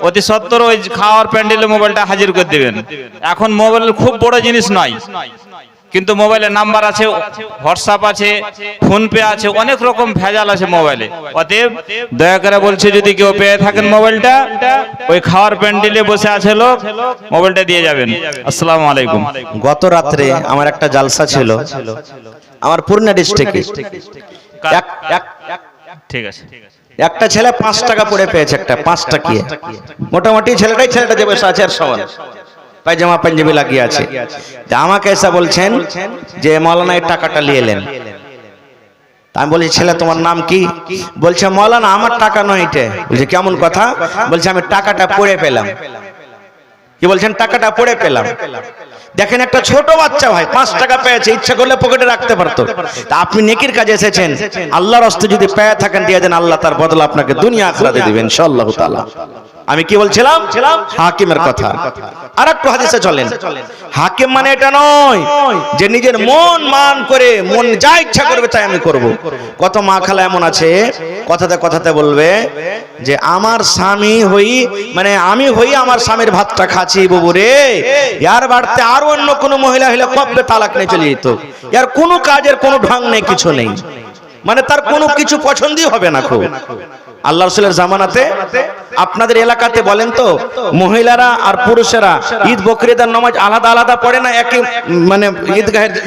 S2: অতি সত্বর ওই খাওয়ার প্যান্ডেলে মোবাইলটা হাজির করে দিবেন। এখন মোবাইল খুব বড় জিনিস নয়, কিন্তু মোবাইলের নাম্বার আছে, হোয়াটসঅ্যাপ আছে, ফোন পে আছে, অনেক রকম ভেজাল আছে মোবাইলে। অতএব দয়া করে বলছি, যদি কেউ পেয়ে থাকেন মোবাইলটা, ওই খাওয়ার প্যান্ডেলে বসে আছে লোক, মোবাইলটা দিয়ে যাবেন। আসসালামু আলাইকুম।
S1: গত রাত্রে আমার একটা জালসা ছিল আমার পূর্ণা ডিস্ট্রিক্টে।
S2: ঠিক আছে।
S1: একটা ছেলে 5 টাকা পড়ে পেয়েছে, একটা 5 টাকা, মোটামুটি ছেলেটা যে বসে আছে আর সমান পায়জামা পাঞ্জাবি লাগিয়ে আছে। তা আমাকে এসে বলছেন যে মাওলানা এই টাকাটা নিয়ে এলেন। আমি বলি ছেলে তোমার নাম কি? বলছে মাওলানা আমার টাকা নয় এটা। বলছে কেমন কথা? বলছে আমি টাকাটা পড়ে পেলাম। কি বলছেন? টাকাটা পড়ে পেলাম। দেখেন একটা ছোট বাচ্চা ভাই 5 টাকা পেয়েছে, ইচ্ছা করলে পকেটে রাখতে পারতো। তা আপনি নেকির কাজে এসেছেন, আল্লাহর রাস্তায় যদি পেয়ে থাকেন দিয়ে দেন, আল্লাহ তার বদলা আপনাকে দুনিয়া আখিরাতে দিবেন ইনশাআল্লাহ তাআলা। আমি কি বলছিলাম? হাকিমের কথা। আরেকটু হাদিসে চলেন। হাকিম মানে এটা নয় যে নিজের মন মান করে মন যা ইচ্ছা করবে তাই আমি করব। কত মা খালা এমন আছে কথাতে বলবে যে আমার স্বামী হই, মানে আমি হই আমার স্বামীর ভাতটা খাচ্ছি বাবু রে, ইয়ার বাড়িতে আর অন্য কোনো মহিলা হলে কবে তালাক নিয়ে চলে যেত। ইয়ার কোনো কাজের কোনো ঢং নেই, কিছু নেই, মানে তার কোনো কিছু পছন্দই হবে না। খুব আল্লাহ রাসূলের জামানাতে আপনাদের এলাকাতে বলেন তো মহিলারা আর পুরুষেরা ঈদ বকরিদের নামাজ আলাদা আলাদা পড়ে না, একই মানে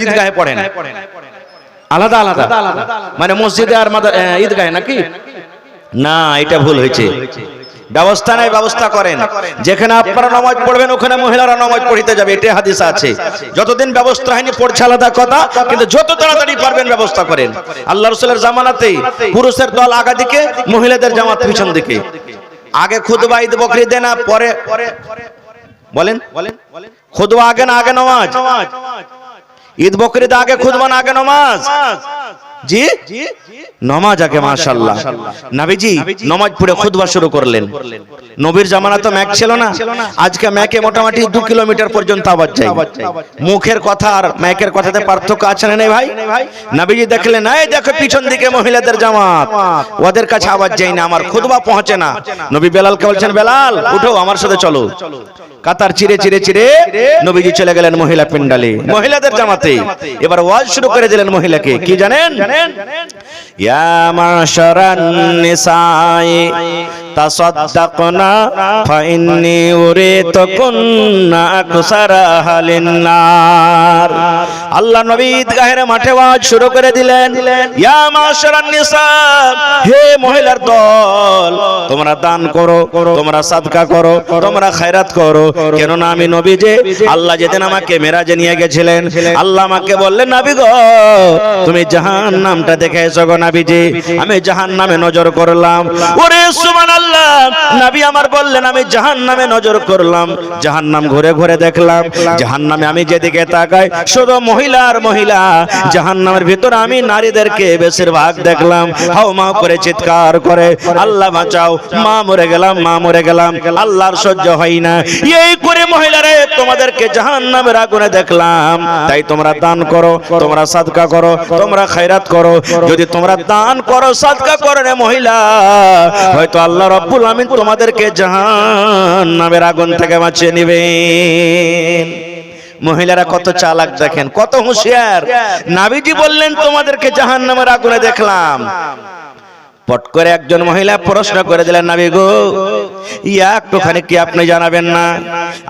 S1: ঈদগাহে পড়ে না? আলাদা আলাদা মানে মসজিদে আর ঈদগাহে নাকি? না, এটা ভুল হয়েছে। ব্যবস্থা নাই, ব্যবস্থা করেন। যেখানে আপনারা নামাজ পড়বেন ওখানে মহিলারা নামাজ পড়িতে যাবে, এটা হাদিস আছে। যতদিন ব্যবস্থা হয়নি পড়ছে আলাদা কথা, কিন্তু যত তাড়াতাড়ি পারবেন ব্যবস্থা করেন। আল্লাহ রাসূলের জামানাতে পুরুষের দল আগা দিকে, মহিলাদের জামাত পিছন দিকে। আগে খুতবা ঈদ বকরি দেন না পরে বলেন? খুতবা আগে না আগে নামাজ? ঈদ বকরিদ আগে খুতবা না আগে নামাজ? জি নামাজ আগে। মাশাআল্লাহ, নবীজি নামাজ পড়ে খুতবা শুরু করলেন। নবীর জামানা তো ম্যাক ছিল না, আজকে ম্যাকে মোটামুটি 2 কিলোমিটার পর্যন্ত আওয়াজ যায়। মুখের কথা আর ম্যাকের কথাতে পার্থক্য আছে না নেই ভাই? নবীজি দেখলেন এই দেখো পিছন দিকে মহিলাদের জামাত, ওদের কাছে আওয়াজ যায় না, আমার খুতবা পৌঁছে না। নবী বেলালকে বলছেন বেলাল উঠো আমার সাথে চলো। কাতার চিরে চিরে চিরে নবীজি চলে গেলেন মহিলা পিন্ডালে, মহিলাদের জামাতে। এবার ওয়াজ শুরু করে দিলেন মহিলাকে, কি জানেন? ইয়া মাশারান নিসাই তাসাদদাকনা ফাইন্নী উরিতুকুন্না আকসারা আহলিন নার। আল্লাহ নবী ঈদগাহের মাঠে ওয়াজ শুরু করে দিলেন, ইয়া মাশারান নিসা, হে মহিলার দল, তোমরা দান করো, তোমরা সাদকা করো, তোমরা খায়রাত করো। কেননা আমি নবী যে আল্লাহ যেদিন আমাকে মেরাজে নিয়ে গেছিলেন, আল্লাহ আমাকে বললেন নবী গো তুমি জাহান্নামটা দেখে এসো গো নবীজি। আমি জাহান্নামে নজর করলাম। ওরে সুবহানাল্লাহ, নবী আমার বললেন আমি জাহান্নামে নজর করলাম, জাহান্নাম ঘুরে ঘুরে দেখলাম, জাহান্নামে আমি যেদিকে তাকাই শুধু মহিলা আর মহিলা, জাহান্নামের ভিতরে আমি নারীদেরকে বেশিরভাগ দেখলাম হাউমাউ করে চিৎকার করে আল্লাহ বাঁচাও, মা মরে গেলাম, মা মরে গেলাম, আল্লাহর সহ্য হয় না। এই করে মহিলারে তোমাদেরকে জাহান্নামের আগুনে দেখলাম। তাই তোমরা দান করো, তোমরা সাদকা করো, তোমরা খায়রাত করো। যদি তোমরা দান করো সাদকা করো রে মহিলা, হয়তো আল্লাহ রাব্বুল আমিন তোমাদেরকে জাহান্নামের আগুন থেকে বাঁচিয়ে নেবেন। মহিলারা কত চালাক দেখেন, কত হুঁশিয়ার। নবীজি বললেন তোমাদেরকে জাহান্নামের আগুনে দেখলাম। পট করে একজন মহিলা প্রশ্ন করে দিলেন, নবী গো ইয়া একটুখানি কি আপনি জানাবেন না?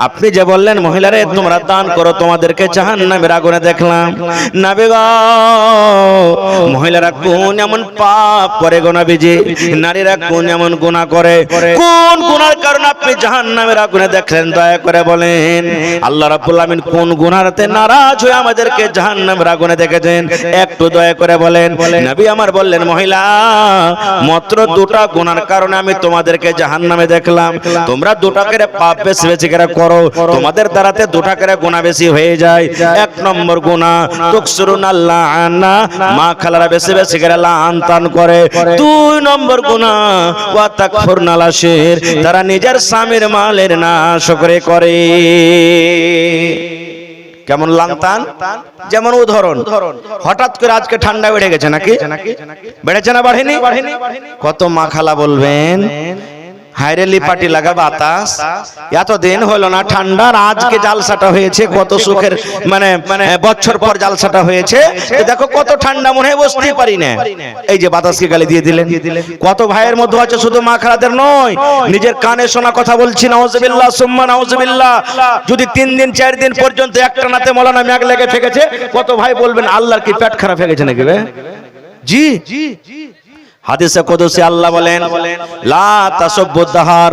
S1: আপনি যে বললেন মহিলারে তোমরা দান করো তোমাদেরকে জাহান্নামের আগুনে দেখলাম, নবী গো মহিলারা কোন এমন পাপ করে গো নবীজি, নারীরা কোন এমন গুনাহ করে, কোন গুনার কারণে আপনি জাহান্নামের আগুনে দেখলেন? দয়া করে বলেন। আল্লাহ রাব্বুল আমিন কোন গুনাহতে নারাজ হয়ে আমাদেরকে জাহান্নামের আগুনে দেখেছেন একটু দয়া করে বলেন। নবী আমার বললেন মহিলা মাত্র 2টা গুনার কারণে আমি তোমাদেরকে জাহান্নামে দেখলাম। তোমরা 2টা করে পাপ বেশি বেশি করে করো, তোমাদের দ্বারাতে 2টা করে গুনাহ বেশি হয়ে যায়। 1 নম্বর গুনাহ তুকসুরুনাল্লাহ আনা, মা খালারা বেশি বেশি করে লাআন করে। 2 নম্বর গুনাহ ওয়া তাকফুরনাল আশির, তারা নিজের স্বামীর মালের নাশকরি করে। কেমন লাংতান? যেমন উদাহরণ, হঠাৎ করে আজকে ঠান্ডা বেড়ে গেছে নাকি? বেড়েছে না বাড়েনি? কত মা খালা বলবেন হাইরেলি পাটি লাগা বাতাস, এতদিন হলো না ঠান্ডার, আজকে জালসাটা হয়েছে, কত সুখের মানে বছর পর জালসাটা হয়েছে। দেখো কত ঠান্ডা, মনে হয় বসতেই পারি না। এই যে বাতাসকে গালি দিয়ে দিলেন। কত ভাইয়ের মধ্যে আছে, শুধু মা খালাদের নয়, নিজের কানে শোনা কথা বলছি, নাউজুবিল্লাহ সুম্মা নাউজুবিল্লাহ। যদি 3 দিন 4 দিন পর্যন্ত একটা নাতে মৌলানা ম্যাগ লেগে ফেকেছে, কত ভাই বলবেন আল্লাহর কি পেট খারাপ হয়ে গেছে নাকি? জি হাদিসে কুদসি আল্লাহ বলেন লা তাসুব্বুদ দাহার,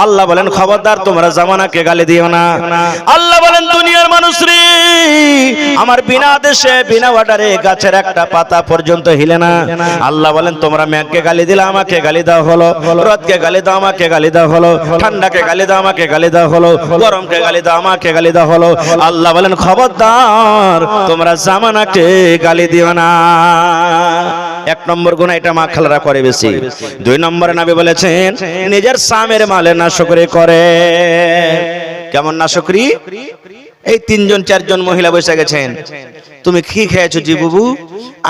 S1: আল্লাহ বলেন খবরদার তোমরা জামানাকে গালি দিও না। আল্লাহ বলেন দুনিয়ার মানুষ রে, আমার বিনা আদেশে বিনা অর্ডারে গাছের একটা পাতা পর্যন্ত হিলে না। আল্লাহ বলেন তোমরা মেঘকে গালি দিলে আমাকে গালি দাও হলো, রোদকে গালি দাও আমাকে গালি দাও হলো, ঠান্ডাকে গালি দাও আমাকে গালি দাও হলো, গরমকে গালি দাও আমাকে গালি দাও হলো। আল্লাহ বলেন খবরদার তোমরা জামানাকে গালি দিও না। এক নম্বর গুনাহ এটা মা খালারা করে বেশি। দুই নম্বরে নবী বলেছেন নিজের স্বামীর মালে নাশকরি করে। কেমন নাশকরি? এই তিনজন চারজন মহিলা বসে গেছেন, তুমি কি খেয়েছো জি বুবু?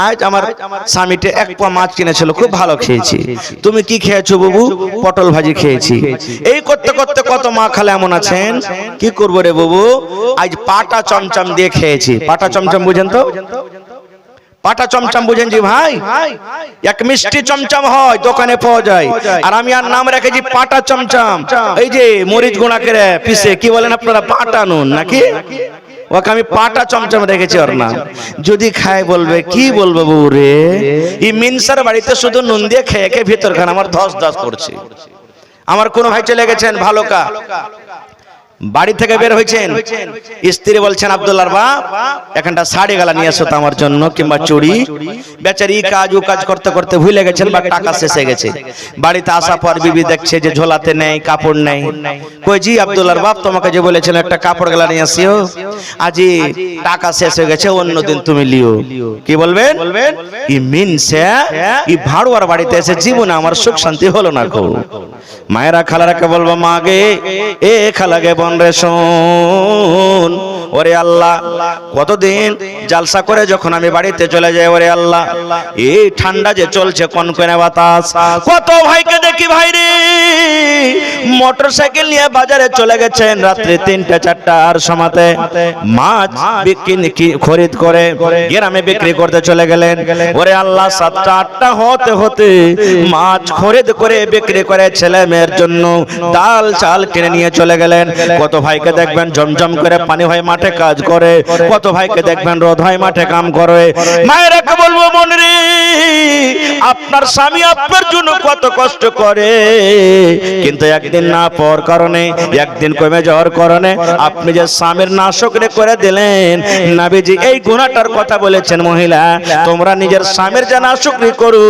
S1: আজ আমার স্বামীটা এক পোয়া মাছ কিনেছিল, খুব ভালো খেয়েছি। তুমি কি খেয়েছো বুবু? পটল ভাজি খেয়েছি। এই করতে করতে কত মা খালা এমন আছেন, কি করবো রে বুবু, আজ পাটা চমচম দিয়ে খেয়েছি। পাটা চমচম বুঝেন তো? পাটা চমচম বুঝেন জি ভাই? এক মিষ্টি চমচম হয় দোকানে পাওয়া যায়, আর আমি আর নাম রেখেছি পাটা চমচম। এই যে মরিচ গুঁড়া করে পিসে, কি বলেন আপনারা, পাটা নুন নাকি? ওকে আমি পাটা চমচম রেখেছি ওর নাম। যদি খায় বলবে কি বলবো বউ রে, এই মিনসার বাড়িতে শুধু নুন দিয়ে খেয়ে খেয়ে ভিতর খান আমার ধস ধস করছে। আমার কোন ভাই চলে গেছেন ভালো কা, বাড়ি থেকে বের হয়েছেন, স্ত্রী বলছেন আব্দুল্লাহর বাপ এখানটা শাড়ি গালা নিয়ে আসো তো আমার জন্য, কিংবা চুড়ি। বেচারি কাজ ও কাজ করতে করতে ভুলে গেছেন বা টাকা শেষ হয়ে গেছে। বাড়িতে আসা পর বিবি দেখছে যে ঝোলাতে নেই, কাপড় নেই। কই জি আব্দুল্লাহর বাপ তোমাকে যে বলেছিলাম একটা কাপড় গালা নিয়ে আসিও, আজি টাকা শেষ হয়ে গেছে, অন্যদিন তুমি লিও। কি বলবেন? ই মিনসে ই ভাড়ুয়ার বাড়িতে এসে জীবনে আমার সুখ শান্তি হলো না গো। মায়েরা খালারাকে বলবো মা গে, এ খালাগে বোন রে শোন, ওরে আল্লাহ কতদিন জালসা করে যখন আমি বাড়িতে চলে যাই, ওরে আল্লাহ এই ঠান্ডা যে চলছে কনকনে বাতাস, কত ভাইকে দেখি ভাই রে মোটর সাইকেল নিয়ে বাজারে চলে গেছেন রাত্রি 3টা 4টার সময়তে, মাছ বিক্রি খরিদ করে গ্রামে বিক্রি করতে চলে গেলেন। ওরে আল্লাহ 7টা 8টা হতে হতে মাছ খরিদ করে বিক্রি করে ছেলে মেয়ের জন্য ডাল চাল কিনে নিয়ে চলে গেলেন। কত ভাইকে দেখবেন জমজম করে পানি হয় মাঠে কাজ করে, কত ভাইকে দেখবেন রোদ হয় মাঠে কাম করে। মায়েরাকে বলবো মন রে, আপনার স্বামী আপনার জন্য কত কষ্ট করে, কিন্তু একদিন না পাওয়ার কারণে, একদিন কমে যাওয়ার কারণে আপনি যে স্বামীর নাশকরি করে দিলেন। নবীজি এই গুনাহটার কথা বলেছেন, মহিলা তোমরা নিজের স্বামীর যে নাশকরি করো,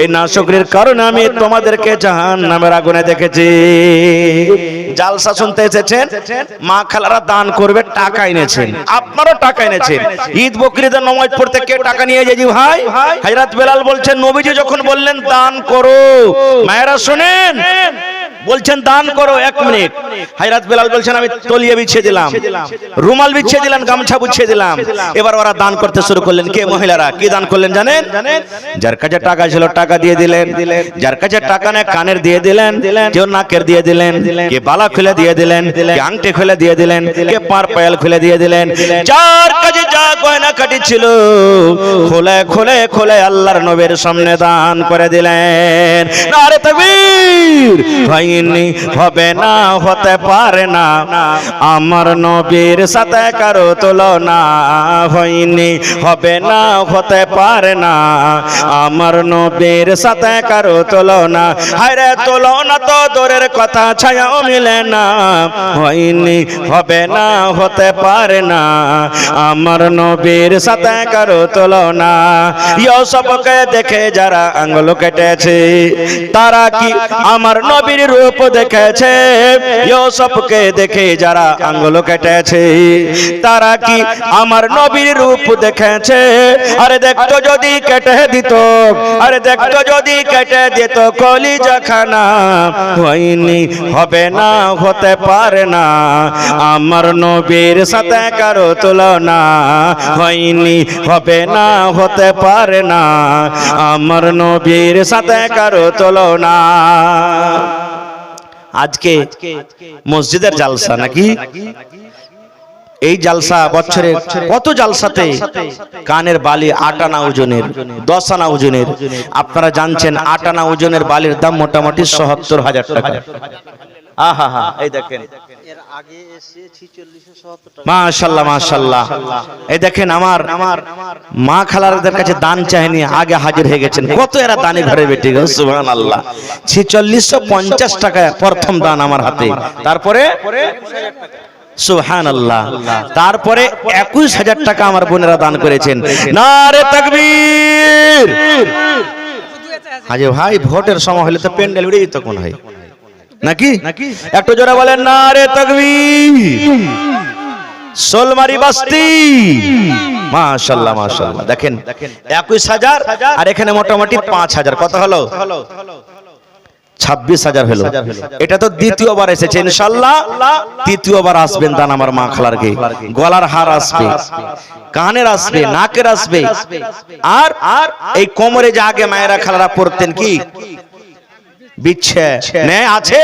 S1: এই নাশকরির কারণে আমি তোমাদেরকে জাহান্নামের আগুনে দেখেছি। জালসা শুনতে এসেছেন, মা খালারা দান করবে, টাকা এনেছেন, আপনারও টাকা এনেছেন। ঈদ বকরিদের নামাজ পড়তে কে টাকা নিয়ে যাই ভাই? হযরত বেলাল বলছেন নবীজি যখন বললেন দান করো, মায়েরা শুনেন, বলছেন দান করো। 1 মিনিট, হযরত বেলাল বলছেন আমি তলিয়ে বিছিয়ে দিলাম, রুমাল বিছিয়ে দিলাম, গামছা বিছিয়ে দিলাম। এবার ওরা দান করতে শুরু করলেন। কে? মহিলারা। কি দান করলেন জানেন? যার কাছে টাকা ছিল টাকা দিয়ে দিলেন, যার কাছে টাকা নেই কানের দিয়ে দিলেন, কেউ নাকের দিয়ে দিলেন, কে বালা খুলে দিয়ে দিলেন, কে আংটি খুলে দিয়ে দিলেন, কে পার পায়াল খুলে দিয়ে দিলেন। যার কাছে যা গয়না কাটি ছিল খুলে খুলে খুলে আল্লাহর নবীর সামনে দান করে দিলেন। নারে তাকবীর! হয়নি, হবে না, হতে পারে না, আমার নবীর সাথে কারো তুলনা। হয়নি, হবে না, হতে পারে না, আমার নবীর সাথে কারো তুলনা। হায়রে তুলনা তো দূরের কথা, ছায়াও মিলে না। হয়নি, হবে না, হতে পারে না, আমার নবীর সাথে কারো তুলনা। ইউসুফকে দেখে যারা আঙ্গুল কেটেছে, তারা কি আমার নবীর রূপ দেখেছে? ইউসুফকে দেখে যারা আঙ্গুল কেটেছে, তারা কি আমার নবীর রূপ দেখেছে? আরে দেখতো যদি কেটে দিত, আরে দেখতো যদি কেটে দিত কলিজা খানা। হয়নি, হবে না, হতে পারে না, আমার নবীর সাথে কারো তুলনা। হয়নি, হবে না, হতে পারে না, আমার নবীর সাথে কারো তুলনা। আজকে মসজিদের জালসা নাকি? এই জালসা বছরে কত জালসাতে কানের বালি 8 আনা ওজনের, 10 আনা ওজনের। আপনারা জানছেন 8 আনা ওজনের বালির দাম মোটামুটি ৭০,০০০ টাকা। আহা হা, এই দেখেন
S3: এর আগে এসে 4670 টাকা।
S1: মাশাআল্লাহ মাশাআল্লাহ। এই দেখেন আমার মা খালারদের কাছে দান চাইনি, আগে হাজির হয়ে গেছেন। কত এরা দানি ঘরে বেটে গো, সুবহানাল্লাহ। 4650 টাকা প্রথম দান আমার হাতে, তারপরে সুবহানাল্লাহ, তারপরে 21000 টাকা আমার বোনেরা দান করেছেন। নারে তাকবীর। হাজি ভাই ভোটের সময় হলে তো প্যান্ডেল উড়ে যেত কোন হয় নাকি? একটু জোরে বলেন নারে তাকবীর। সোলমারি বস্তি, মাশাআল্লাহ মাশাআল্লাহ। দেখেন 21000 আর এখানে মোটামুটি 5000, কত হলো? 26000 হলো। এটা তো দ্বিতীয়বার এসেছে, ইনশাআল্লাহ তৃতীয়বার আসবেন দান আমার মা খালারকে। গলার হার আসবে, কানের আসবে, নাকের আসবে, আর এই কোমরে যে আগে মায়েরা খালারা পড়তেন কি বিচ্ছে নে আছে।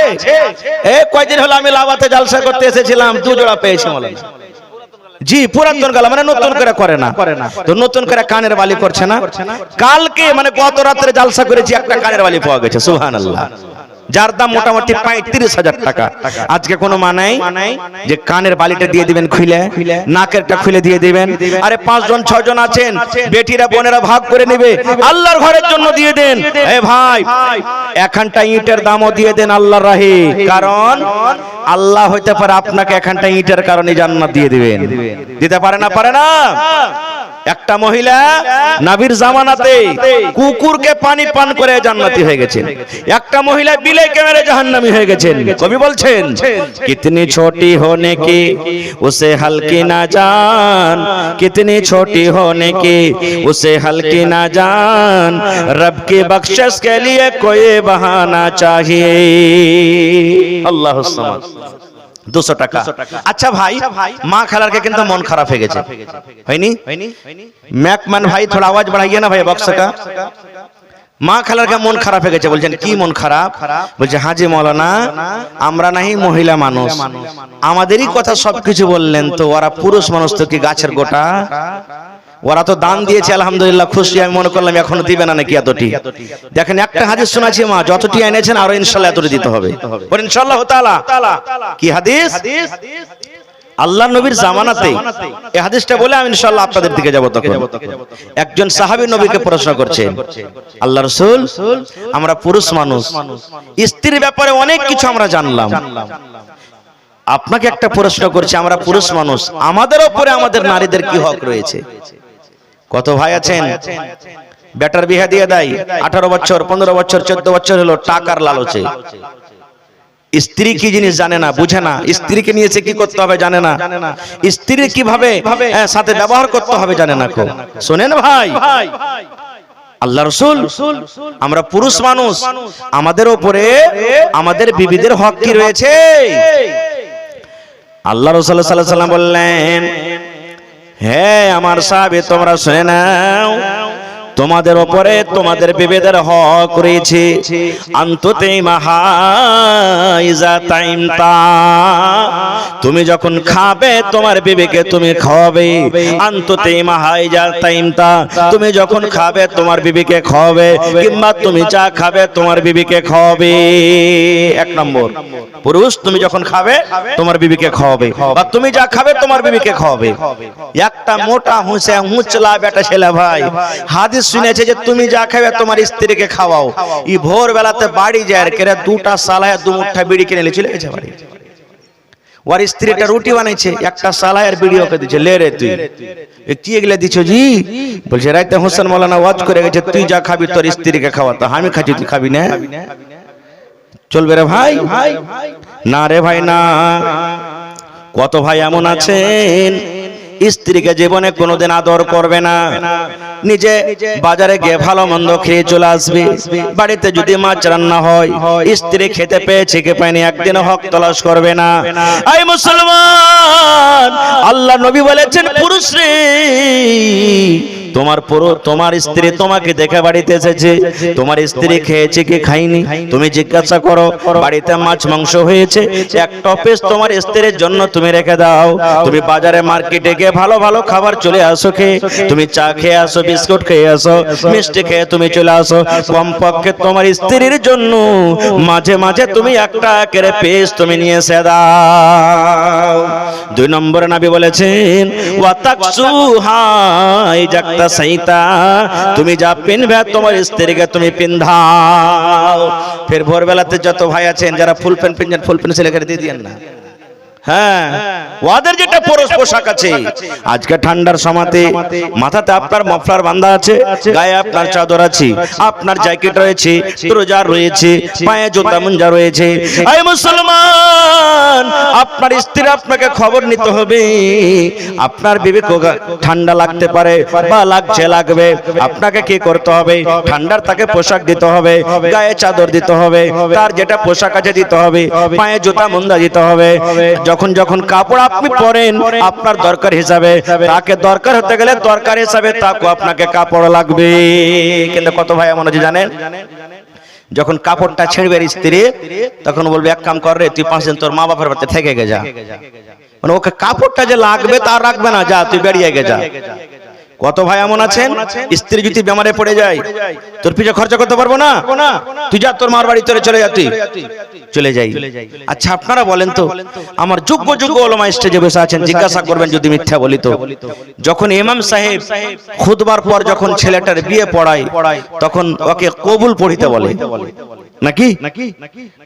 S1: এই কয়দিন হলো আমি লাভাতে জালসা করতে এসেছিলাম, 2 জোড়া পেয়েছি মাওলানা। জি, পুরাতন গালা মানে নতুন করে করে না, তো নতুন করে কানের বালি করছে না। কালকে মানে গত রাত্রে জালসা করেছি, একটা কানের বালি পাওয়া গেছে, সুবহানাল্লাহ, যার দাম মোটামুটি 35000 টাকা। আজকে কোনো মানাই যে কানের বালিটা দিয়ে দিবেন খুলে, নাকেরটা খুলে দিয়ে দিবেন। আরে 5 জন 6 জন আছেন, বেটিরা বোনেরা ভাগ করে নেবে, আল্লাহর ঘরের জন্য দিয়ে দেন। এ ভাই, এখানটা ইটের দামও দিয়ে দেন আল্লাহর রাহে, কারণ আল্লাহ হইতে পারে আপনাকে এখানটা ইটের কারণে জান্নাত দিয়ে দিবেন। দিতে পারে না? পারে না? একটা মহিলা নবীর জামানাতে কুকুরকে পানি পান করে জান্নাতি হয়ে গেছেন, একটা মহিলা বিলাইকে মেরে জাহান্নামী হয়ে গেছেন। কবি বলছেন কিতনি ছোটি হোনে কি উসে হলকি না জান, কিতনি ছোটি হোনে কি উসে হলকি না জান, রব की बख्शिश के लिए कोई बहाना चाहिए। আল্লাহুস সামাদ। 200 টাকা। আচ্ছা ভাই, মা খালারকে কিন্তু মন খারাপ হয়ে গেছে, হয়নি? ম্যাকম্যান ভাই থোড়া আওয়াজ বাড়াইয়ে না ভাই বক্স का। মা খালারকে মন খারাপ হয়ে গেছে। বলছেন কি মন খারাপ? বলছে হাজি মাওলানা, আমরা নাহি মহিলা মানুষ, আমাদেরই কথা সবকিছু বললেন, তো ওরা পুরুষ মানুষ তো কি গাছের গোটা? ওরা তো দান দিয়েছে আলহামদুলিল্লাহ, খুশি। আমি মনে করলাম এখনো দিবে না নাকি এতটি। দেখেন একটা হাদিস শোনাচ্ছি, মা যতটি এনেছেন আরো ইনশাআল্লাহ এতটি দিতে হবে, বলেন ইনশাআল্লাহ তাআলা। কি হাদিস? আল্লাহ নবীর জামানাতে এই হাদিসটা বলে আমি ইনশাআল্লাহ আপনাদের দিকে যাব। তখন একজন সাহাবী নবীকে প্রশ্ন করছেন, আল্লাহ রাসূল, আমরা পুরুষ মানুষ, স্ত্রীর ব্যাপারে অনেক কিছু আমরা জানলাম, আপনাকে একটা প্রশ্ন করছি, আমরা পুরুষ মানুষ, আমাদের উপরে আমাদের নারীদের কি হক রয়েছে? কত ভাই আছেন বেটার বিয়ে দিয়ে দেয়, 18 বছর 15 বছর 14 বছর হলো, টাকার লালচে। স্ত্রী কি জিনিস জানে না, বুঝে না, স্ত্রীকে নিয়েছে কি করতে হবে জানে না, স্ত্রীর কিভাবে সাথে ব্যবহার করতে হবে জানে না। শোনেন ভাই, আল্লাহ রাসূল, আমরা পুরুষ মানুষ, আমাদের উপরে আমাদের বিবিদের হক কি রয়েছে? আল্লাহ রাসূল সাল্লাল্লাহু আলাইহি ওয়াসাল্লাম বললেন, হে আমার সাহাবী, তোমরা শুনে নাও, তোমাদের উপরে তোমাদের বিবিদের হক রয়েছে। আনতুতে মাহাইজা তাইমতা, তুমি যখন খাবে তোমার বিবিকে তুমি খাওয়াবে। আনতুতে মাহাইজা তাইমতা, তুমি যখন খাবে তোমার বিবিকে খাওয়াবে, কিংবা তুমি যা খাবে তোমার বিবিকে খাওয়াবে। 1 নম্বর, পুরুষ তুমি যখন খাবে তোমার বিবিকে খাওয়াবে, বা তুমি যা খাবে তোমার বিবিকে খাওয়াবে। একটা মোটা হুঁচে হুঁচলা বেটা ছেলে ভাই হাদিস শুনেছে যে তুমি যা খাবে তোমার স্ত্রীকে খাওয়াও। ই ভোর বেলাতে বাড়ি যায় আর কেরা 2টা সালায় 2 মুঠা বিড়ি কিনে নিয়ে চলে গেছে বাড়ি। ওর স্ত্রীটা রুটি বানাইছে, একটা সালায় আর বিড়ি ওকে দিচ্ছে, লে রে তুই কি এগুলা দিছো জি? বলছে রাইতে হোসেন মাওলানা ওয়াজ করে গেছে, তুই যা খাবি তোর স্ত্রীকে খাওয়াতো, আমি খাচ্ছি তুই খাবি না? চলবে রে ভাই? না রে ভাই না। কত ভাই এমন আছেন স্ত্রীকে জীবনে কোনোদিন আদর করবে না, নিজে বাজারে গিয়ে ভালো মন্দ খেয়ে চলে আসবে, বাড়িতে যদি মাছ রান্না হয় স্ত্রী খেতে পেয়েছে কি পায়নি একদিনও হক তলাশ করবে না। এই মুসলমান, আল্লাহ নবী বলেছেন পুরুষ রে তোমার স্ত্রী তোমাকে দেখে বাড়িতে এসেছে, তোমার স্ত্রী খেয়েছে কি খাইনি তুমি জিজ্ঞাসা করো। বাড়িতে মাছ মাংস হয়েছে, একটা পিস তোমার স্ত্রীর জন্য তুমি রেখে দাও। তুমি বাজারে মার্কেটে গিয়ে ভালো ভালো খাবার চলে আসো খেয়ে, তুমি চা খেয়ে আসো, বিস্কুট খেয়ে আসো, মিষ্টি খেয়ে তুমি চলে আসো। কমপক্ষে তোমার স্ত্রীর জন্য মাঝে মাঝে তুমি একটা করে পিস তুমি নিয়ে এসে দাও। 2 নম্বরে নবী বলেছেন ওয়াতাকসুহা ইজাক্তা সাইতা, তুমি যা পিনবে তোমার স্ত্রীকে তুমি পিন্ধাও। ফের ভোরবেলাতে যত ভাই আছেন যারা ফুল প্যান্ট পিনছেন, ফুল প্যান্ট ছেলে করে দিয়ে দিয়েন না। হ্যাঁ, ওদের যেটা পোশাক আছে, আজকে ঠান্ডার সময়তে মাথাতে আপনার মফলার বাঁধা আছে, গায়ে আপনার চাদর আছে, আপনার জ্যাকেট রয়েছে, ট্রাউজার রয়েছে, পায়ে জুতা মোজা রয়েছে। এই মুসলমান, আপনার স্ত্রী আপনাকে খবর নিতে হবে। আপনার বিবেক ঠান্ডা লাগতে পারে বা লাগবে, আপনাকে কি করতে হবে? ঠান্ডার তাকে পোশাক দিতে হবে, গায়ে চাদর দিতে হবে, তার যেটা পোশাক আছে দিতে হবে, পায়ে জুতা মোজা দিতে হবে। যখন কাপড় আপনি পরেন আপনার দরকার হিসাবে, তাকে দরকার হতে গেলে দরকার হিসাবে তাকে আপনাকে কাপড় লাগবে। কিন্তু কত ভাই এমন আছে জানেন, যখন কাপড়টা ছেড়বে স্ত্রী তখন বলবে এক কাম কর রে, তুই 5 দিন তোর মা বাপের বাড়িতে থেকে গে যা। মানে ওকে কাপড়টা যে লাগবে তার রাখবে না, যা তুই বেরিয়ে গে যা। কত ভাই এমন আছেন, স্ত্রী যদি বেমারে পড়ে যায় তোর পিছে খরচা করতে পারবো না, তুই যা তোর মার বাড়ি তোরে চলে যা, তুই চলে যাই। আচ্ছা আপনারা বলেন তো, আমার যোগ্য ওলামা স্টেজে বসে আছেন, জিজ্ঞাসা করবেন যদি মিথ্যা বলি তো, যখন ইমাম সাহেব খুতবার পর যখন ছেলেটার বিয়ে পড়ায় তখন ওকে কবুল পড়িতে বলে নাকি,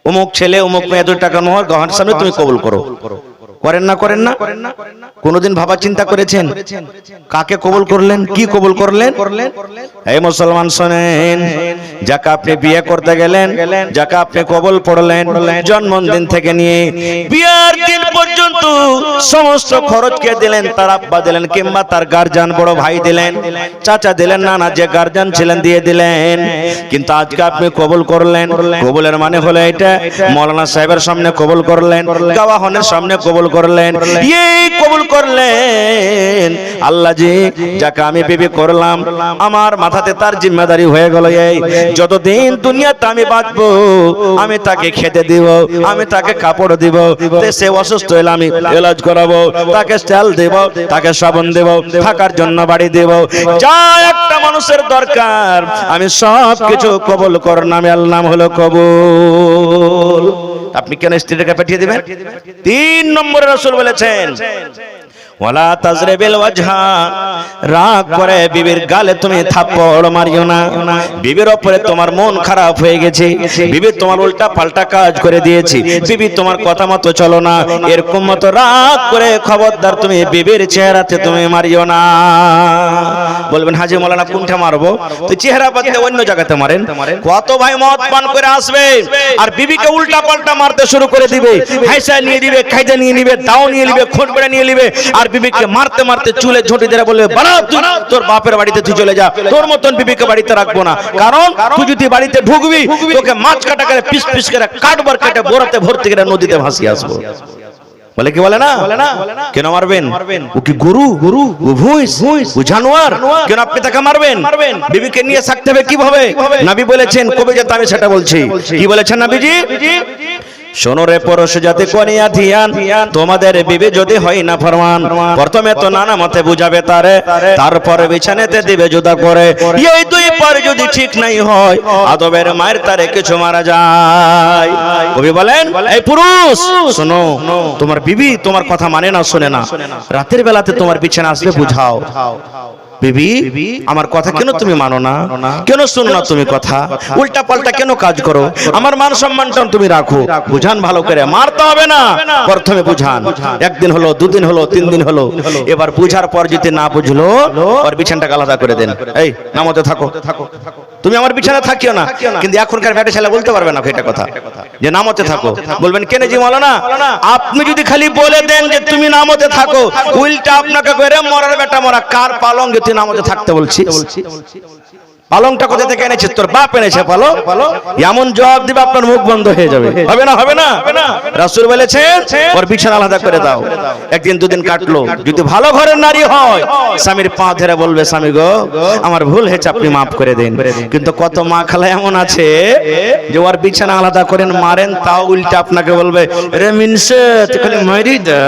S1: অমুক ছেলে অমুক মেয়ে 2 টাকা মোহর গহনার সামনে তুমি কবুল করো। করেন না? কোনদিন ভাবা চিন্তা করেছেন কাকে কবুল করলেন, কি কবুল করলেন? এই মুসলমান শুনেন, যাকে আপনি বিয়ে করতে গেলেন, যাকে আপনি কবুল পড়লেন, জন্মদিন থেকে নিয়ে বিয়ের দিন পর্যন্ত সমস্ত খরচ কে দিলেন? তার আব্বা দিলেন, কিংবা তার গার্জিয়ান বড় ভাই দিলেন, চাচা দিলেন, নানা যে গার্জিয়ান ছিলেন দিয়ে দিলেন। কিন্তু আজকে আপনি কবুল করলেন, কবুলের মানে হলো এটা, মৌলানা সাহেবের সামনে কবুল করলেন, গাওয়াহনের সামনে কবুল করলেন, এই কবুল করলেন আল্লাহ জি যাকে আমি বিবি করলাম আমার মাথাতে তার জিম্মেদারি হয়ে গেল, এই যতদিন দুনিয়াতে আমি বাঁচবো আমি তাকে খেতে দিব, আমি তাকে কাপড় দিব, সে অসুস্থ হলে আমি ইলাজ করাবো, তাকে তেল দেব, তাকে সাবান দেব, থাকার জন্য বাড়ি দেব, যা একটা মানুষের দরকার আমি সব কিছু কবুল করলাম। আল্লাহর নাম হলো কবুল। আপনি কেন স্ত্রীকে পাঠিয়ে দিবেন? 3 নম্বরে রাসূল বলেছেন ওয়ালা তাজরিবিল ওয়াজহা, রাগ করে বিবির গালে তুমি থাপ্পড় মারিও না। বিবির উপরে তোমার মন খারাপ হয়ে গেছে, বিবি তোমার উল্টা পাল্টা কাজ করে দিয়েছি, বিবি তোমার কথা মতো চলো না, এরকম মতো রাগ করে খবরদার তুমি বিবির চেহারাতে তুমি মারিও না। বলবেন হাজী মাওলানা কোনটা মারবো? তো চেহারা বদলে অন্য জায়গাতে মারেন। কত ভাই মদ পান করে আসবে আর বিবিকে উল্টা পাল্টা মারতে শুরু করে দিবে, হাইসা নিয়ে দিবে, কায়দা নিয়ে নিবে, দাও নিয়ে নিবে, খোঁট করে নিয়ে নিবে, আর বিবিকে মারতে মারতে চুলে ঝুঁটি দিয়ে বলবে বাড়া তুই তোর বাপের বাড়িতে তুই চলে যা, তোর মতন বিবিকে বাড়িতে রাখবো না। কারণ তুই যদি বাড়িতে ঢুকবি তোকে মাছ কাটা করে পিস পিস করে কাটবার কেটে বোরাতে ভর্তি করে নদীতে ভাসিয়ে আসবো। বলে কি বলে না? কেন মারবেন? ও কি গরু, ও ভুঁইস, ও জানোয়ার, কেন আপনি তাকে মারবেন? বিবিকে নিয়ে থাকতে হবে কিভাবে? নবী বলেছেন, কবে যেতে আমি সেটা বলছি। কি বলেছেন নবীজি? শোনো রে পুরুষ জাতি কনিয়া ধিয়ান, তোমাদের বিবি যদি হয় না ফরমান, প্রথমে তো নানা মতে বুঝাবে তারে, তারপরে বিছানাতে দিবে জুদা করে। এই 2 পর যদি ঠিক নাই হয় আদবের মায়ের তারে কিছু মারা যায়। কবি বলেন এই পুরুষ শোনো, তোমার বিবি তোমার কথা মানে না, শোনে না, রাতের বেলাতে তোমার বিছানা আসবে বুঝাও, বিবি আমার কথা কেন তুমি মানো না, কেন শোনো না তুমি কথা, উল্টা পাল্টা কেন কাজ করো, আমার মান সম্মানটা তুমি রাখো। বুঝান ভালো করে, মারতে হবে না, প্রথমে বুঝান। 1 দিন হলো, 2 দিন হলো, 3 দিন হলো, এবার বুঝার পর যদি না বুঝলো ওর বিছানাটাকে আলাদা করে দেন। এই নামতে থাকো, তুমি আমার বিছানা থাকিও না। কিন্তু এখনকার ব্যাটা ছেলে বলতে পারবে না এটা কথা যে নামতে থাকো। বলবেন কেন জি মাওলানা? আপনি যদি খালি বলে দেন যে তুমি নামতে থাকো, উল্টা আপনাকে করে মরার বেটা মরা, কার পালঙ্গে তুই নামতে থাকতে বলছিস? পালংটা কোথা থেকে এনেছিস? তোর বাপ এনেছে পালং। এমন জবাব দিবে আপনার মুখ বন্ধ হয়ে যাবে। হবে না? হবে না? রাসূল বলেছেন ওর বিছানা আলাদা করে দাও। একদিন দুদিন কাটলো, যদি ভালো ঘরের নারী হয় স্বামীর পা ধরে বলবে, স্বামী গো আমার ভুল হয়েছে, আপনি মাফ করে দেন। কিন্তু কত মা খালা এমন আছে যে ওর বিছানা আলাদা করেন, মারেন, তাও উল্টা আপনাকে বলবে, রে মিনসে তুই খালি মারি দে,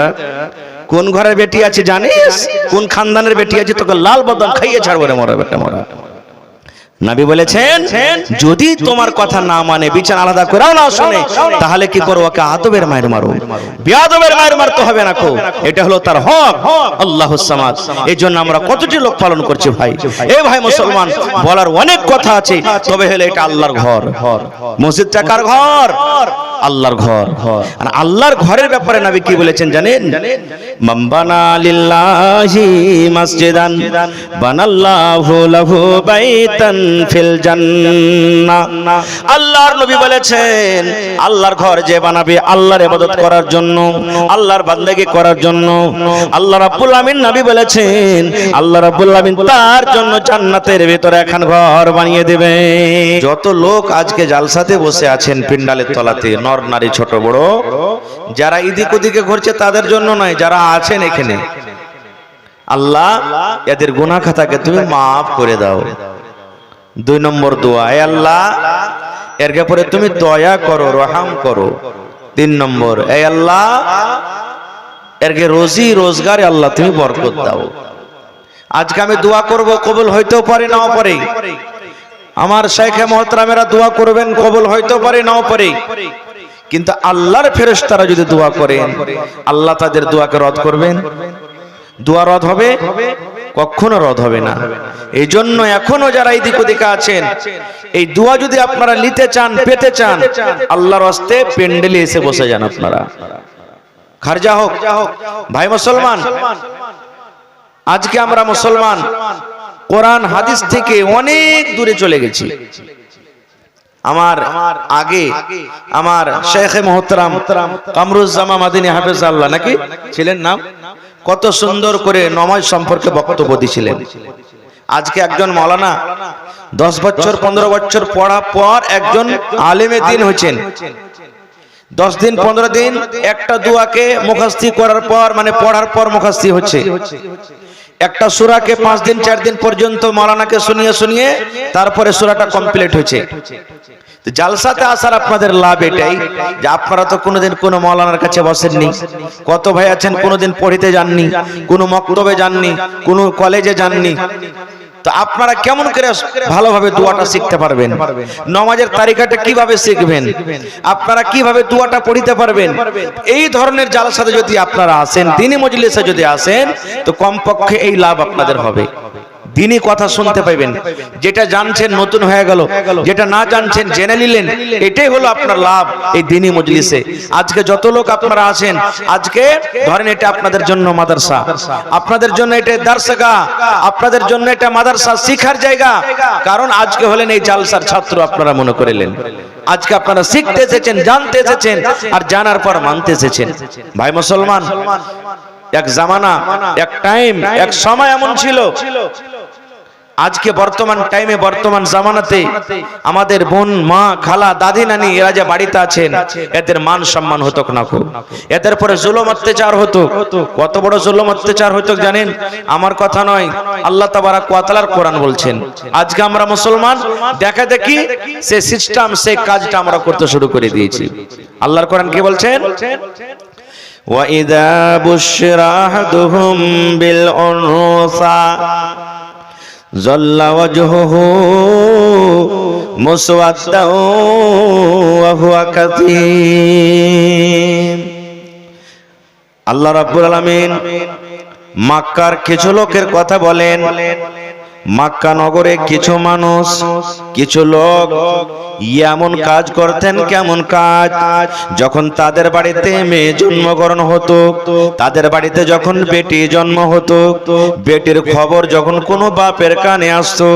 S1: কোন ঘরের বেটি আছে জানিস, কোন খানদানের বেটি আছে, তোকে লাল বদন খাইয়ে ছাড়বো রে মরা বেটা মরা। নবী বলেছেন যদি তোমার কথা না মানে, বিছানা আলাদা করেও না শোনে, তাহলে কি করো? ওকে আদবের মায়ের মারো, বেয়াদবের মায়ের মারতে হবে না কো, এটা হলো তার হক। আল্লাহুস সামাদ। এই জন্য আমরা কতটি লোক পালন করছি ভাই। এই ভাই মুসলমান, বলার অনেক কথা আছে, তবে হলো এটা আল্লাহর ঘর। মসজিদটা কার ঘর? আল্লাহর ঘর। আর আল্লাহর ঘরের ব্যাপারে নবী কি বলেছেন জানেন? মাম্বানা লিল্লাহি মসজিদান বানাল্লাহু লাহু বাইতান ফিল জান্নাহ। আল্লাহর নবী বলেছেন আল্লাহর ঘর যে বানাবে আল্লাহর ইবাদত করার জন্য, আল্লাহর বান্দাগি করার জন্য, আল্লাহ রাব্বুল আমিন নবী বলেছেন আল্লাহ রাব্বুল আমিন তার জন্য জান্নাতের ভিতরে এখন ঘর বানিয়ে দেবে। যত লোক আজকে জালসাতে বসে আছেন পিন্ডালের তলাতে, নর নারী ছোট বড়, যারা এদিক ওদিকে ঘুরছে তাদের জন্য নয়, যারা আছেন এখানে, আল্লাহ এদের গুনাহ খাতাকে তুমি মাফ করে দাও। 2 নম্বর দোয়া, হে আল্লাহ এর ব্যাপারে তুমি দয়া করো, রহম করো। 3 নম্বর, হে আল্লাহ এর রোজি রোজগারে আল্লাহ তুমি বরকত দাও। আজকে আমি দোয়া করব, কবুল হইতেও পারে নাও পারে। আমার শাইখে মুহতারামেরা দোয়া করবেন, কবুল হইতেও পারে নাও পারে। কিন্তু আল্লাহর ফেরেশতারা যদি দোয়া করেন, আল্লাহ তাদের দোয়াকে রদ করবেন? দোয়া রদ হবে? কখনো রদ হবে না। এই জন্য এখনো যারা এদিক ওদিকে আছেন, এই দোয়া যদি আপনারা নিতে চান, পেতে চান, আল্লাহর হস্তে পেন্ডেলে এসে বসে যান আপনারা। খারজা হোক ভাই মুসলমান, আজকে আমরা মুসলমান কোরআন হাদিস থেকে অনেক দূরে চলে গেছি। আমার আগে আমার শেখে মুহতারাম কামরুজ্জামান মাদানী হাফেজাল্লাহ নাকি ছিলেন নাম, কত সুন্দর করে নামাজ সম্পর্কে বক্তব্য দিয়েছিলেন। আজকে একজন মাওলানা 10 বছর 15 বছর পড়া পর একজন আলেমে দ্বীন হয়েছেন। 10 দিন 15 দিন একটা দোয়াকে মুখস্থি করার পর, মানে পড়ার পর মুখস্থি হচ্ছে। একটা সূরাকে 5 দিন 4 দিন পর্যন্ত মাওলানাকে শুনিয়ে শুনিয়ে তারপরে সূরাটা কমপ্লিট হয়েছে। তো জালসাতে আসার আপনাদের লাভ এটাই যে আপনারা তো কোনোদিন কোনো মাওলানার কাছে বসেননি। কত ভাই আছেন কোনোদিন পড়িতে যাননি, কোনো মক্তবে যাননি, কোনো কলেজে যাননি। তো আপনারা কেমন করে ভালোভাবে দোয়াটা শিখতে পারবেন? নামাজের তারিকাটা কিভাবে শিখবেন? আপনারা কিভাবে দোয়াটা পড়িতে পারবেন? এই ধরনের জালসাতে যদি আপনারা আসেন, দ্বীনি মজলিসে যদি আসেন, তো কমপক্ষে এই লাভ আপনাদের হবে। দ্বীনি কথা শুনতে পাইবেন, যেটা জানছেন নতুন হয়ে গেল, যেটা না জানছেন জেনে নিলেন, এটাই হলো আপনার লাভ এই দ্বীনি মজলিসে। আজকে যত লোক আপনারা আছেন, আজকে ধরেন এটা আপনাদের জন্য মাদ্রাসা, আপনাদের জন্য এটা দারসগাহ, আপনাদের জন্য এটা মাদ্রাসা শিক্ষার জায়গা। কারণ আজকে হলেন এই জালসার ছাত্র আপনারা মনে করিলেন। আজকে আপনারা শিখতে এসেছেন, জানতে এসেছেন, আর জানার পর মানতে এসেছেন। ভাই মুসলমান, এক জামানা, এক টাইম, এক সময় এমন ছিল, আজকে বর্তমান টাইমে, বর্তমান জামানাতে আমাদের বোন, মা, খালা, দাদি, নানি এরা যে বাড়িতে আছেন, এদের মান সম্মান হতো না, এদের পরে জুলুম অত্যাচার হতো। কত বড় জুলুম অত্যাচার হতো জানেন? আমার কথা নয়, আল্লাহ তাবারাক ওয়া তাআলার কোরআন বলছেন। আজকে আমরা মুসলমান দেখা দেখি সে সিস্টেম, সেই কাজটা আমরা করতে শুরু করে দিয়েছি। আল্লাহর কোরআন কি বলছেন? وَإِذَا بُشِّرَ أَحَدُهُم بِالْأُنثَى ظَلَّ وَجْهُهُ مُسْوَدًّا وَهُوَ كَظِيمٌ। আল্লাহ রাব্বুল আলামিন মক্কার কিছু লোকের কথা বলেন। মক্কা নগরে কিছু মানুষ, কিছু লোক এমন কাজ করতেন। কেমন কাজ? যখন তাদের বাড়িতে মেয়ে জন্মগ্রহণ হতো, তাদের বাড়িতে যখন বেটি জন্ম হতো, বেটির খবর যখন কোনো বাপের কানে আসতো,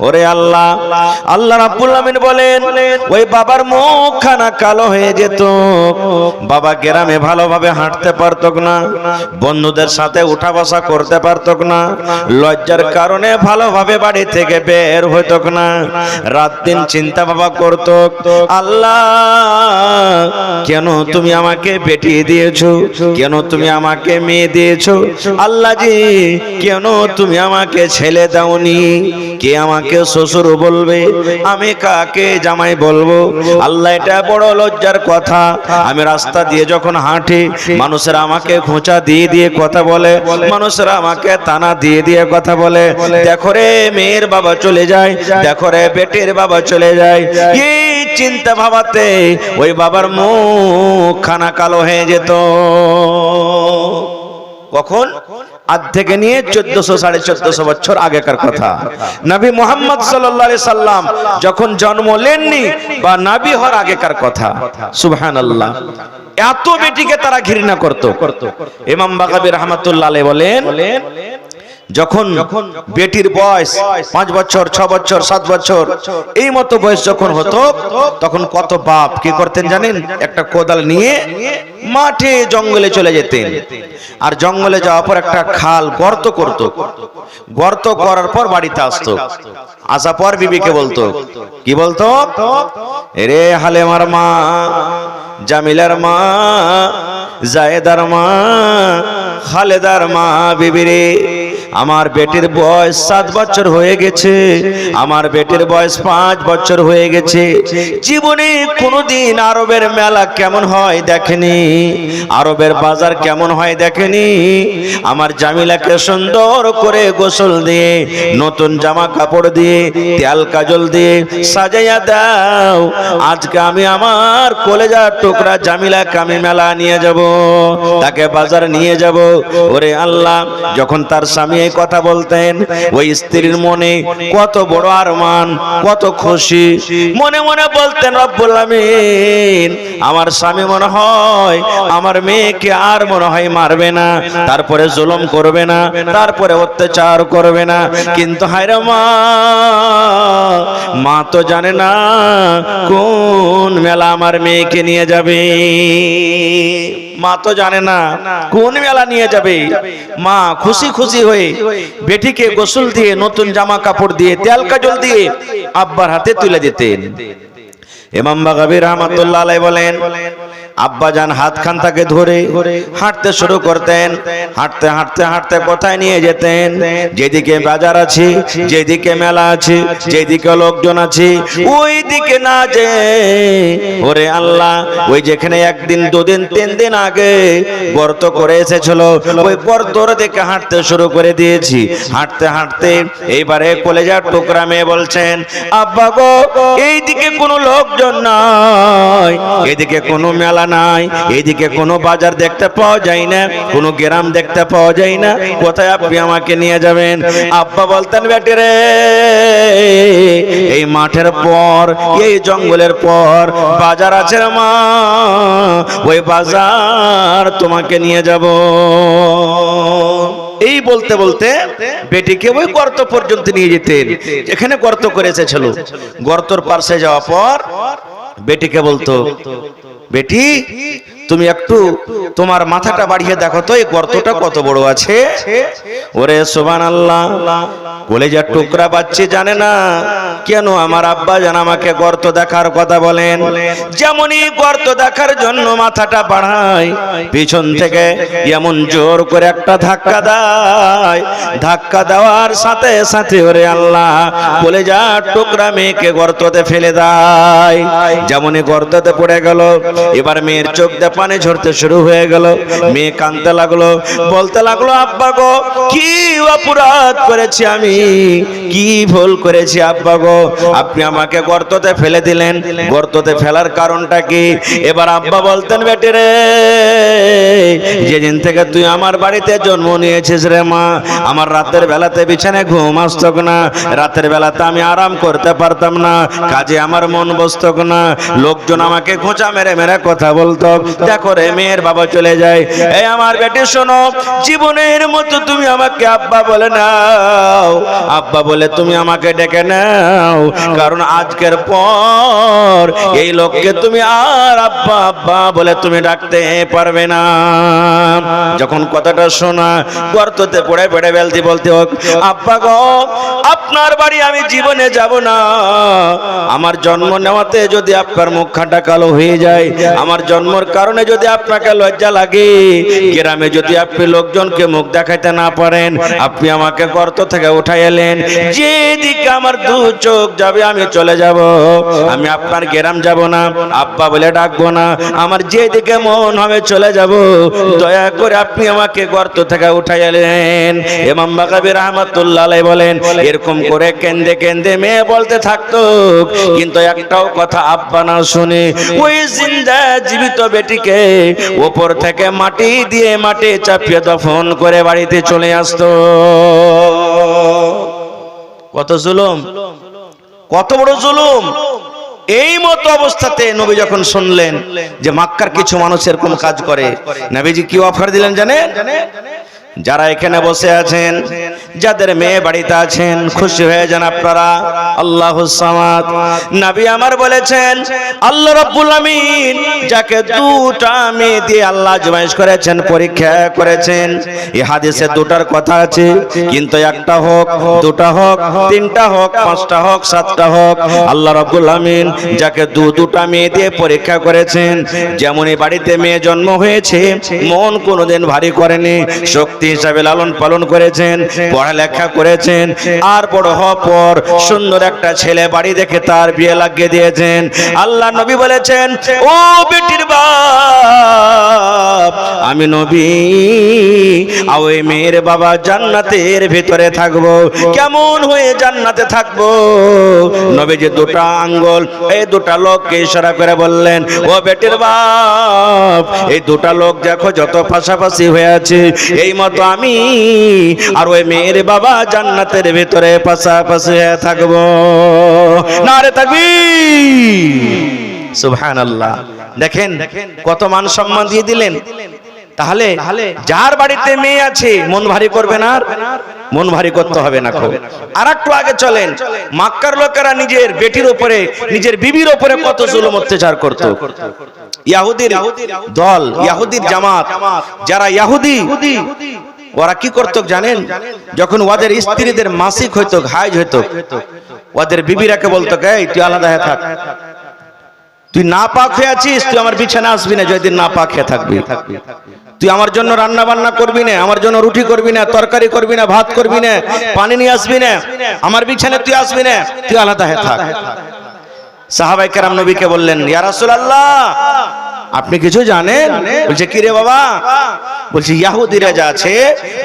S1: ওরে আল্লাহ, আল্লাহ রাব্বুল আমিন বলেন ওই বাবার মুখখানা কালো হয়ে যেত। বাবা গ্রামে ভালোভাবে হাঁটতে পারত না, বন্ধুদের সাথে উঠা বসা করতে পারত না, লজ্জার কারণে ভালোভাবে বাড়ি থেকে বের হইত না। রাত দিন চিন্তা ভাবনা করত, আল্লাহ কেন তুমি আমাকে বেটি দিয়েছো, কেন তুমি আমাকে মেয়ে দিয়েছো, আল্লাহ জি কেন তুমি আমাকে ছেলে দাওনি, কে আমাকে শ্বশুর বলবে, আমি কাকে জামাই বলবো। আল্লাহ এটা বড় লজ্জার কথা। আমি রাস্তা দিয়ে যখন হাঁটি মানুষেরা আমাকে খোঁচা দিয়ে দিয়ে কথা বলে, মানুষেরা আমাকে তানা দিয়ে দিয়ে কথা বলে, দেখো রে মেয়ের বাবা চলে যায়, দেখো রে বেটির বাবা চলে যায়। এই চিন্তা ভাবাতে ওই বাবার মুখ খানা কালো হয়ে যেত। কখন? আজ থেকে নিয়ে 1400-1450 বছর আগেকার কথা। নবী মুহাম্মদ সাল্লাল্লাহু আলাইহি সাল্লাম যখন জন্ম নেননি বা নবী হওয়ার আগেকার কথা। সুবহানাল্লাহ। এত বেটিকে তারা ঘৃণা করত। ইমাম বাগাবী রাহমাতুল্লাহ আলাইহি বলেন, যখন বেটির বয়স 5 বছর, 6 বছর, 7 বছর এই মতো বয়স যখন হতো, তখন কত বাপ কি করতেন জানেন? একটা কোদাল নিয়ে মাঠে জঙ্গলে চলে যেতেন, আর জঙ্গলে যাওয়ার পর একটা খাল গর্ত করত, গর্ত করার পর বাড়িতে আসতো। আসার পর বিবিকে বলতো, কি বলতো? রে হালেমার মা, জামিলার মা, জায়েদার মা, খালেদার মা, বিবি রে, আমার বেটির বয়স 7 বছর হয়ে গেছে, আমার বেটির বয়স 5 বছর হয়ে গেছে, জীবনে কোনোদিন আরবের মেলা কেমন হয় দেখেনি, আরবের বাজার কেমন হয় দেখেনি। আমার জামিলাকে সুন্দর করে গোসল দিয়ে, নতুন জামা কাপড় দিয়ে, তেল কাজল দিয়ে সাজাইয়া দাও। আজকে আমি আমার কলেজার টুকরা জামিলাকে আমি মেলা নিয়ে যাব, তাকে বাজার নিয়ে যাব। ওরে আল্লাহ, যখন তার স্বামী এই কথা বলতেন, ওই স্ত্রীর মনে কত বড় আরমান, কত খুশি, মনে মনে বলতেন, রব্বুল আমিন আমার স্বামী মনে হয় আমার মেয়েকে আর মনে হয় মারবে না, তারপরে জুলুম করবে না, তারপরে অত্যাচার করবে না। কিন্তু হায়রে মা, মা তো জানে না কোন মেলা আমার মেয়েকে নিয়ে যাবে, মা তো জানে না কোন মেলা নিয়ে যাবে। মা খুশি খুশি হয়ে বেটিকে গোসল দিয়ে, নতুন জামা কাপড় দিয়ে, তেল কাজল দিয়ে আব্বার হাতে তুলে দিতেন। ইমাম বাগাবী রাহমাতুল্লাহ আলাইহি বলেন, আব্বা জান হাতখান তাকে ধরে হাঁটতে শুরু করতেন। হাঁটতে হাঁটতে হাঁটতে কোথায় নিয়ে যেতেন? যেদিকে বাজার আছে, যেদিকে মেলা আছে, যেদিকে লোকজন আছে, ওই দিকে না যে, ওরে আল্লাহ, ওই যেখানে 1 দিন 2 দিন 3 দিন আগে গর্ত করে এসেছিল, ওই গর্তর দিকে হাঁটতে শুরু করে দিয়েছি। হাঁটতে হাঁটতে এইবারে কলেজার টুকরা মেয়ে বলছেন, আব্বা গো, এইদিকে কোনো লোকজন নাই, এদিকে কোনো মেলা নাই, এদিকে কোনো বাজার দেখতে পাওয়া যায় না, কোনো গ্রাম দেখতে পাওয়া যায় না, কোথায় আপনি আমাকে নিয়ে যাবেন? আব্বা বলতেন, বেটি রে, এই মাঠের পর, এই জঙ্গলের পর বাজার আছে রে মা, ওই বাজার তোমাকে নিয়ে যাব। এই বলতে বলতে বেটিকে ওই গর্ত পর্যন্ত নিয়ে যেতেন, এখানে গর্ত করে এসেছিল। গর্তর পাশে যাওয়ার পর বেটিকে বলতো, বেটি তুমি একটু তোমার মাথাটা বাড়িয়ে দেখো তো, এই গর্তটা কত বড় আছে। ওরে সুবহানাল্লাহ, কলেজার টুকরা বাচ্চা জানে না কেন আমার আব্বা জান আমাকে গর্ত দেখার কথা বলেন। যেমনই গর্ত দেখার জন্য মাথাটা বাড়ায়, পিছন থেকে এমন জোর করে একটা ধাক্কা দেয়, ধাক্কা দেওয়ার সাথে সাথে ওরে আল্লাহ, কলেজার টুকরা মেয়েকে গর্ততে ফেলে দেয়। যেমনই গর্ততে পড়ে গেল, এবার মেয়ের চোখ দিয়ে পানি ঝরতে শুরু হয়ে গেল। মেয়ে কাঁদতে লাগলো, বলতে লাগলো, আব্বা গো, কি অপরাধ করেছি আমি, কি ভুল করেছি আব্বা গো, আপনি আমাকে গর্ততে ফেলে দিলেন, গর্ততে ফেলার কারণটা কি? এবার আব্বা বলতেন, বেটি রে, যেদিন থেকে তুই আমার বাড়িতে জন্ম নিয়েছিস রে মা, আমার রাতের বেলাতে বিছানায় ঘুম আসতো না, রাতের বেলাতে আমি আরাম করতে পারতাম না, কাজে আমার মন বসতো না, লোকজন আমাকে খোঁচা মেরে মেরে কথা বলতো, দেখো রে মেয়ের বাবা চলে যায়। এই আমার বেটি শোনো, জীবনের মতো তুমি আমাকে আব্বা বলে নাও, আব্বা বলে তুমি আমাকে ডেকে নাও, কারণ আজকের পর এই লোককে তুমি আর আব্বা আব্বা বলে তুমি ডাকতে পারবে না। যখন কথাটা শোনা, গর্ততে পড়ে পড়ে বেলতি বলতে হোক, আব্বা গো আপনার বাড়ি আমি জীবনে যাব না। আমার জন্ম নেওয়াতে যদি আপনার মুখখানা কালো হয়ে যায়, আমার জন্মের কারণে যদি আপনাকে লজ্জা লাগে, গ্রামে যদি আপনি লোকজনকে মুখ দেখাইতে না পারেন, আপনি আমাকে গর্ত থেকে উঠাই এলেন, যেদিকে আমার দু চোখ যাবে আমি চলে যাব, আমি আপনার গ্রাম যাব না, আব্বা বলে ডাকবো না, আমার যেদিকে মন হবে চলে যাব, দয়া করে আপনি আমাকে গর্ত থেকে উঠাই এলেন। ইমাম বাকাবি রাহমাতুল্লাহ আলাইহি বলেন, এরকম করে কেন্দে কেন্দে মেয়ে বলতে থাকতো, কিন্তু একটাও কথা আব্বা না শুনে ওই জিন্দা জীবিত বেটিকে উপর থেকে মাটি দিয়ে মাটি চাপিয়ে দফন করে বাড়িতে চলে আসতো। কত জুলুম, কত বড় জুলুম! এই মতো অবস্থাতে নবী যখন শুনলেন যে মক্কার কিছু মানুষ এরকম কাজ করে, নবীজি কি অফার দিলেন জানেন? যারা এখানে বসে আছেন, যাদের মেয়ে বাড়িতে আছেন, খুশি হয়ে যান আপনারা। আল্লাহুস সামাদ। নবী আমার বলেছেন, আল্লাহ রাব্বুল আমিন যাকে দুটা মেয়ে দিয়ে আল্লাহ আজমাইশ করেছেন, পরীক্ষা করেছেন, এই হাদিসে দুটার কথা আছে, কিন্তু একটা হোক, দুটা হোক, তিনটা হোক, পাঁচটা হোক, সাতটা হোক, আল্লাহ রাব্বুল আমিন যাকে দুটা মেয়ে দিয়ে পরীক্ষা করেছেন, যেমনই বাড়িতে মেয়ে জন্ম হয়েছে, মন কোনোদিন ভারী করেনি, শক্তি হিসাবে লালন পালন করেছেন, পড়ালেখা করেছেন, আর বড় হওয়ার পর সুন্দর একটা ছেলে বাড়ি দেখে তার বিয়ে লাগিয়ে দিয়েছেন। আল্লাহ নবী বলেছেন, ও বেটির বাপ, আমি নবী আর ওই মেয়ের বাবা জান্নাতের ভিতরে থাকবো। কেমন হয়ে জান্নাতে থাকবো? নবীজি দুটা আঙ্গুল এই দুটা লোককে ইশারা করে বললেন, ও বেটির বাপ, এই দুটা লোক দেখো যত পাশাপাশি হয়ে আছে, এই মতো আমি আর ওই মেয়ের বাবা জান্নাতের ভিতরে পাশাপাশি থাকবো। নারে তাকবীর, সুবহানাল্লাহ। দেখেন কত মান সম্মান দিয়ে দিলেন। তাহলে যার বাড়িতে মেয়ে আছে মন ভারী করবে না, মন ভারী করতে হবে না। খুব আর একটু আগে চলেন, মক্কার লোকেরা নিজের বেটির উপরে, নিজের বিবির উপরে কত জুলুম অত্যাচার করত। ইহুদির দল, ইহুদির জামাত, যারা ইহুদি, ওরা কি করতো জানেন? যখন ওদের স্ত্রীদের মাসিক হইতো, হাইজ হইতো, ওদের বিবিরাকে বলতো, এই তুই আলাদা হয়ে থাক, তুই না পাক হয়ে আছিস, তুই আমার বিছানা আসবি না যতদিন না পাক হয়ে থাকবি, তুই আমার জন্য রান্না বান্না করবি না, আমার জন্য রুটি করবি না, তরকারি করবি না, ভাত করবি না, পানি নিয়ে আসবি না, আমার বিছানায় তুই আসবি না, তুই আলাদা হয়ে থাক। সাহাবায়ে কেরাম নবীকে বললেন, ইয়া রাসূলুল্লাহ আপনি কিছু জানেন? বলছে কি রে বাবা? বলছে ইহুদিরা যা আছে,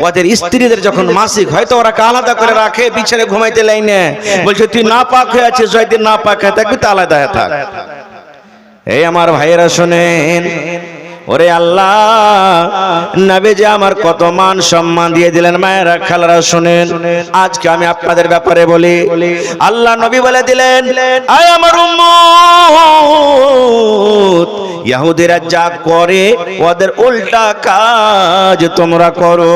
S1: ওদের স্ত্রীদের যখন মাসিক হয় তো ওরা আলাদা করে রাখে, বিছানায় ঘুমাইতে লাইনে। বলছে তুই না পাক হয়ে আছিস, যতদিন না পাক হয়ে থাকবি তা আলাদা হয়ে থাক। এই আমার ভাইয়েরা শোনেন, ওরে আল্লাহ নবী যে আমার কত মান সম্মান দিয়ে দিলেন। মায়েরা খালারা শুনেন, আজকে আমি আপনাদের ব্যাপারে বলি। আল্লাহ নবী বলে দিলেন, আয় আমার উম্মত, ইহুদিরা যা করে ওদের উল্টা কাজ তোমরা করো।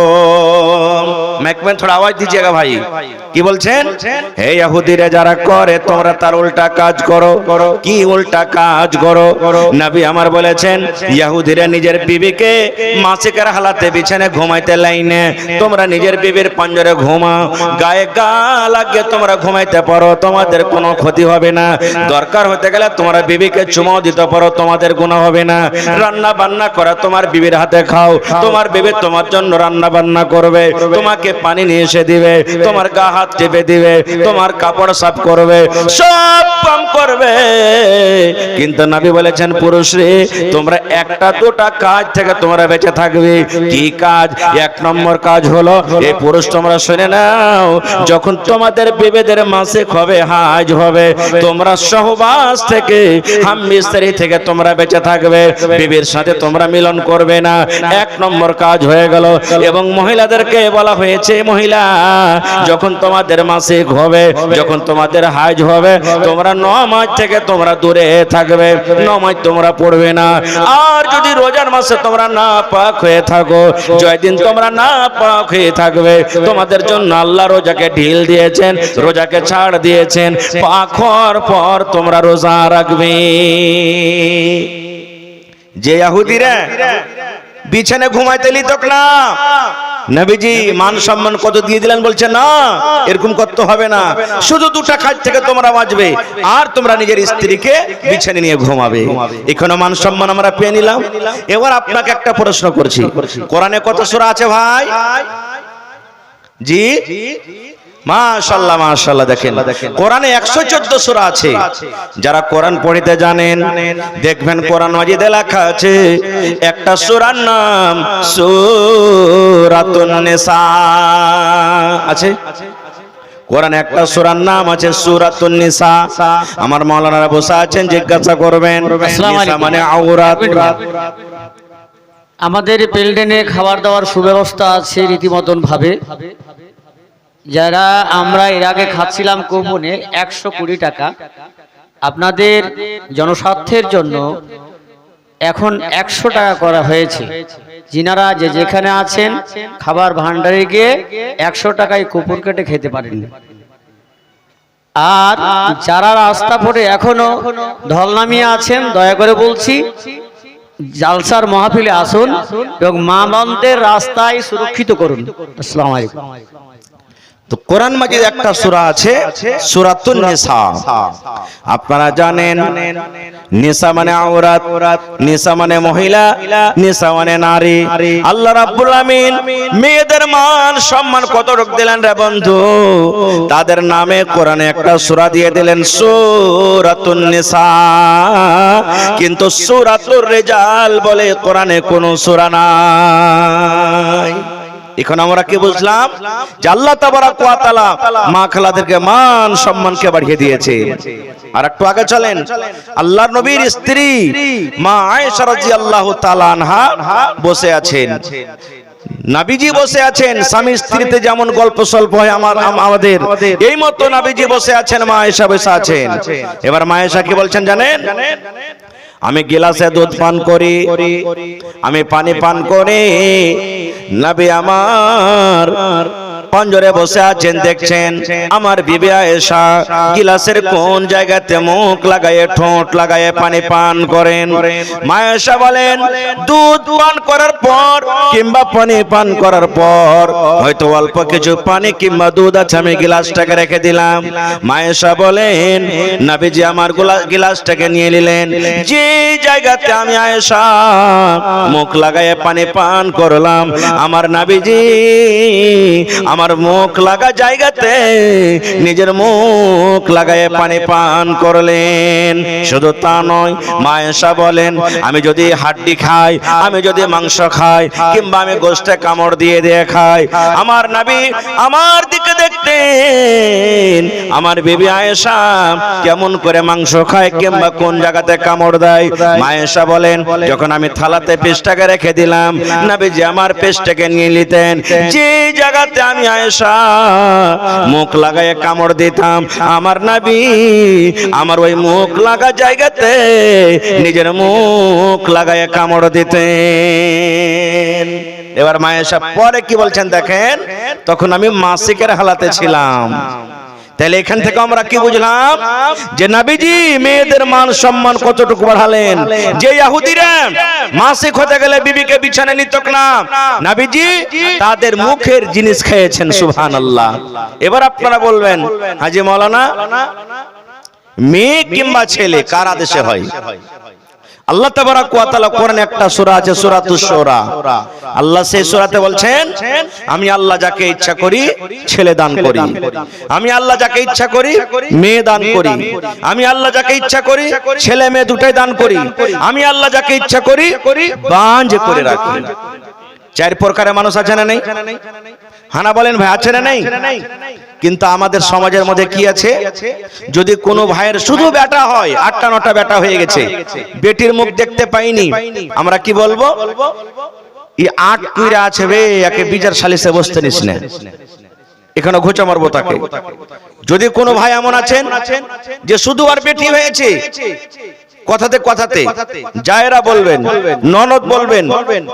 S1: মাইকম্যান থোড়া আওয়াজ দিজিয়েগা ভাই, কি বলছেন? হে ইহুদিরা যারা করে তোমরা তার উল্টা কাজ করো। কি উল্টা কাজ করো? নবী আমার বলেছেন, ইহুদিরা নিজের বিবিকে মাসিকের হালাতে বিছানায় ঘুমাইতে লাইনে, তোমরা নিজের বিবির পাঞ্জরে ঘুমাও, গায়ে গা লাগিয়ে তোমরা ঘুমাইতে পারো, তোমাদের কোনো ক্ষতি হবে না। দরকার হতে গেলে তোমরা বিবিকে চুমাও দিতে পারো, তোমাদের গুনাহ হবে না। রান্না বান্না করা তোমার বিবির হাতে খাও, তোমার বিবি তোমার জন্য রান্না বান্না করবে, তোমাকে পানি নিয়ে এসে দিবে, তোমার গা হাত টিপে দিবে, তোমার কাপড় সাফ করবে, সব কাম করবে। কিন্তু নবী বলেছেন, পুরুষরে তোমরা একটা দুটা কাজ থেকে তোমরা বেঁচে থাকবে। কি কাজ? এক নম্বর কাজ হলো, এই পুরুষ তোমরা শুনে নাও, যখন তোমাদের বিবিদের মাসিক হবে, হাজ হবে, তোমরা সহবাস থেকে, স্বামী স্ত্রী থেকে তোমরা বেঁচে থাকবে, বিবির সাথে তোমরা মিলন করবে না। এক নম্বর কাজ হয়ে গেল। এবং মহিলাদেরকে বলা হয়ে দিয়েছে মহিলা, যখন তোমাদের মাসিক হবে, যখন তোমাদের হাজ হবে, তোমরা নামাজ থেকে তোমরা দূরে থাকবে, নামাজ তোমরা পড়বে না। আর যদি রোজার মাসে তোমরা না পাক হয়ে থাকো, জয়দিন তোমরা না পাক হয়ে থাকবে, তোমাদের জন্য আল্লাহ রোজাকে ঢিল দিয়েছেন, রোজাকে ছাড় দিয়েছেন। পাক হওয়ার পর তোমরা রোজা রাখবে। যে ইহুদিরা বিছানে ঘুমাইতে লিতক না, নবীজি মান সম্মান কত দিয়ে দিলেন, বলছে না এরকম করতে হবে না, শুধু দুটা কাজ থেকে তোমরা বাঁচবে, আর তোমরা নিজের স্ত্রীকে বিছানে নিয়ে ঘুমাবে। এখানে মান সম্মান আমরা পেয়ে নিলাম। এবার আপনাকে একটা প্রশ্ন করছি, কোরআনে কত সূরা আছে ভাই? জি মাশাআল্লাহ মাশাআল্লাহ, দেখেন কোরআনে 114 সূরা আছে। যারা কোরআন পড়তে জানেন দেখবেন কোরআন মাজিদে লেখা আছে একটা সূরার নাম সূরাতুন নিসা আছে। কোরআনে একটা সূরার নাম আছে সূরাতুন নিসা। আমার মাওলানারা বসে আছেন, জিজ্ঞাসা করবেন নিসা মানে আওরাত।
S4: আমাদের পেলডেনে খাবার দাবার সুব্যবস্থা আছে রীতিমতন ভাবে। যারা আমরা এর আগে খাচ্ছিলাম কুপনে 120 টাকা, আপনাদের জনস্বার্থের জন্য এখন 100 টাকা করা হয়েছে। যিনারা যে যেখানে আছেন খাবার ভান্ডারে গিয়ে 100 টাকায় কুপন কেটে খেতে পারেন। আর যারা রাস্তা পড়ে এখনো ঢল নামিয়ে আছেন, দয়া করে বলছি জালসার মাহফিলে আসুন এবং মা বোনদের রাস্তায় সুরক্ষিত করুন। আসসালামু আলাইকুম।
S1: তো কোরআন মাজিদ একটা সূরা আছে সূরাতুন নিসা। আপনারা জানেন নিসা মানে আওরাত, নিসা মানে মহিলা, নিসা মানে নারী। আল্লাহ রাব্বুল আমিন মেয়েদের মান সম্মান কতটুকু দিলেন রে বন্ধু, তাদের নামে কোরআনে একটা সূরা দিয়ে দিলেন সূরাতুন নিসা। কিন্তু সূরাতুর রিজাল বলে কোরআনে কোনো সূরা নাই। এখন আমরা কি বুঝলাম যে আল্লাহ তাবারাক ওয়া তাআলা মা খালাদেরকে মান সম্মানকে বাড়িয়ে দিয়েছে। আর একটু আগে চলেন, আল্লাহর নবীর স্ত্রী মা আয়েশা রাদিয়াল্লাহু তাআলা আনহা বসে আছেন, নবীজি বসে আছেন। স্বামী স্ত্রীতে যেমন গল্প স্বল্প হয় আমাদের, এই মতো নবীজি বসে আছেন, মা আয়েশা বসে আছেন। এবার মা আয়েশা কি বলছেন জানেন? আমি গিলাসে দুধ পান করি, আমি পানি পান করি, নবী আমার পঞ্জরে বসে আছেন, দেখছেন আমার বিবি আয়েশা গিলাসের কোন জায়গাতে মুখ লাগায়ে ঠোঁট লাগায়ে পানি পান করেন। মা আয়েশা বলেন দুধ পান করার পর কিংবা পানি পান করার পর হয়তো অল্প কিছু পানি কিংবা দুধ আছে, আমি গিলাসটাকে রেখে দিলাম। মা আয়েশা বলেন নবীজি আমার গিলাসটাকে নিয়ে নিলেন, যে জায়গাতে আমি আয়েশা মুখ লাগায়ে পানি পান করলাম, আমার নবীজি আমার মুখ লাগা জায়গাতে নিজের মুখ লাগায়ে পানি পান করলেন। শুধু তা নয়, মা আয়েশা বলেন আমি যদি হাড্ডি খাই, আমি যদি মাংস খাই কিংবা আমি গোশতে কামড় দিয়ে দিয়ে খাই, আমার নবী আমার দিকে দেখতেন আমার বিবি আয়েশা কেমন করে মাংস খায় কিংবা কোন জায়গাতে কামড় দেয়। মা আয়েশা বলেন যখন আমি থালাতে পেস্টটাকে রেখে দিলাম, নবীজি আমার পেস্টটাকে নিয়ে নিতেন, যে জায়গাতে আমি আয়েশা মুখ লাগায়ে কামড় দিতাম, আমার নবী আমার ওই মুখ লাগা জায়গাতে নিজের মুখ লাগায়ে কামড় দিতেন। এবার মা আয়েশা পরে কি বলছেন দেখেন, তখন আমি মাসিকের হালাতে ছিলাম। তাহলে এখান থেকে আমরা কি বুঝলাম যে নবীজি মেয়েদের মান সম্মান কতটুকু বাড়ালেন। যে ইহুদিরা মাসিক হতে গেলে বিবিকে বিছানে নিতক না, নবীজি তাদের মুখের জিনিস খেয়েছেন। সুবহানাল্লাহ। এবার আপনারা বলবেন হাজী মাওলানা মেয়ে কিংবা ছেলে কার আদেশে হয়? আল্লাহ তাবারাক ওয়া তাআলা কোরআনে একটা সূরা আছে সূরাতুশ শুরা, আল্লাহ সেই সূরাতে বলছেন আমি আল্লাহ যাকে ইচ্ছা করি ছেলে দান করি, আমি আল্লাহ যাকে ইচ্ছা করি মেয়ে দান করি, আমি আল্লাহ যাকে ইচ্ছা করি ছেলে মেয়ে দুটোই দান করি, আমি আল্লাহ যাকে ইচ্ছা করি বাঁঝ করে রাখি। চার প্রকারের মানুষ আছে না নেই? হানা বলেন ভাই আছে না নেই? কিন্তু আমাদের সমাজের মধ্যে কি আছে, যদি কোনো ভাইয়ের শুধু বেটা হয়, 8টা 9টা বেটা হয়ে গেছে, বেটির মুখ দেখতে পাইনি, আমরা কি বলবো? ই আট কুইরা আছে বে, একে বিচার সালিসে বসতে নিস না, এখানে ঘোচা মারবো তাকে। যদি কোনো ভাই এমন আছেন যে শুধু আর বেটি হয়েছে, কথাতে কথাতে জায়েরা বলবেন, ননদ বলবেন,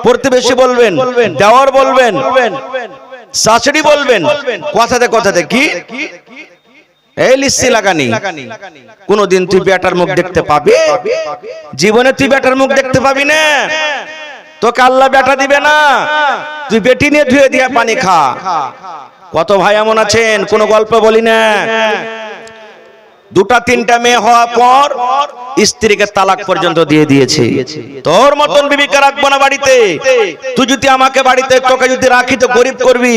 S1: প্রতিবেশী বলবেন, দেওয়ার বলবেন, শাশুড়ি বলবেন, কথাতে কথাতে কি এই লিস্সি লাগানি, কোনদিন তুই বেটার মুখ দেখতে পাবি? জীবনে তুই বেটার মুখ দেখতে পাবি না, তোকে আল্লাহ বেটা দিবে না, তুই বেটি নিয়ে ধুয়ে দিয়ে পানি খা। কত ভাই এমন আছেন, কোনো গল্প বলি না, দুটা তিনটা মেয়ে হওয়ার পর স্ত্রীকে তালাক পর্যন্ত দিয়ে দিয়েছে। তোর মতন বিবিকে রাখবো না বাড়িতে, তুই যদি আমাকে বাড়িতে তোকে যদি রাখি তো গরিব করবি,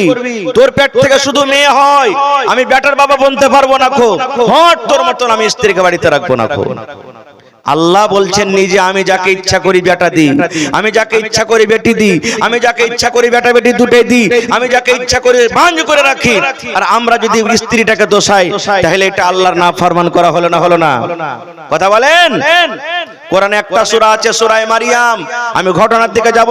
S1: তোর পেট থেকে শুধু মেয়ে হয়, আমি বেটার বাবা বলতে পারবো না খো, হট তোর মতন আমি স্ত্রীকে বাড়িতে রাখবো না খো। আল্লাহ বলছেন নিজে, আমি যাকে ইচ্ছা করি বেটা দিই, আমি যাকে ইচ্ছা করি বেটি দিই, আমি যাকে ইচ্ছা করি বেটা বেটি দুটোই দিই, আমি যাকে ইচ্ছা করি ভাঁজ করে রাখি। আর আমরা যদি স্ত্রীটাকে দোষাই, তাহলে এটা আল্লাহর নাফরমান করা হলো না? হলো না? কথা বলেন। কোরআনে একটা সূরা আছে, সূরা মারিয়াম। আমি ঘটনার দিকে যাব।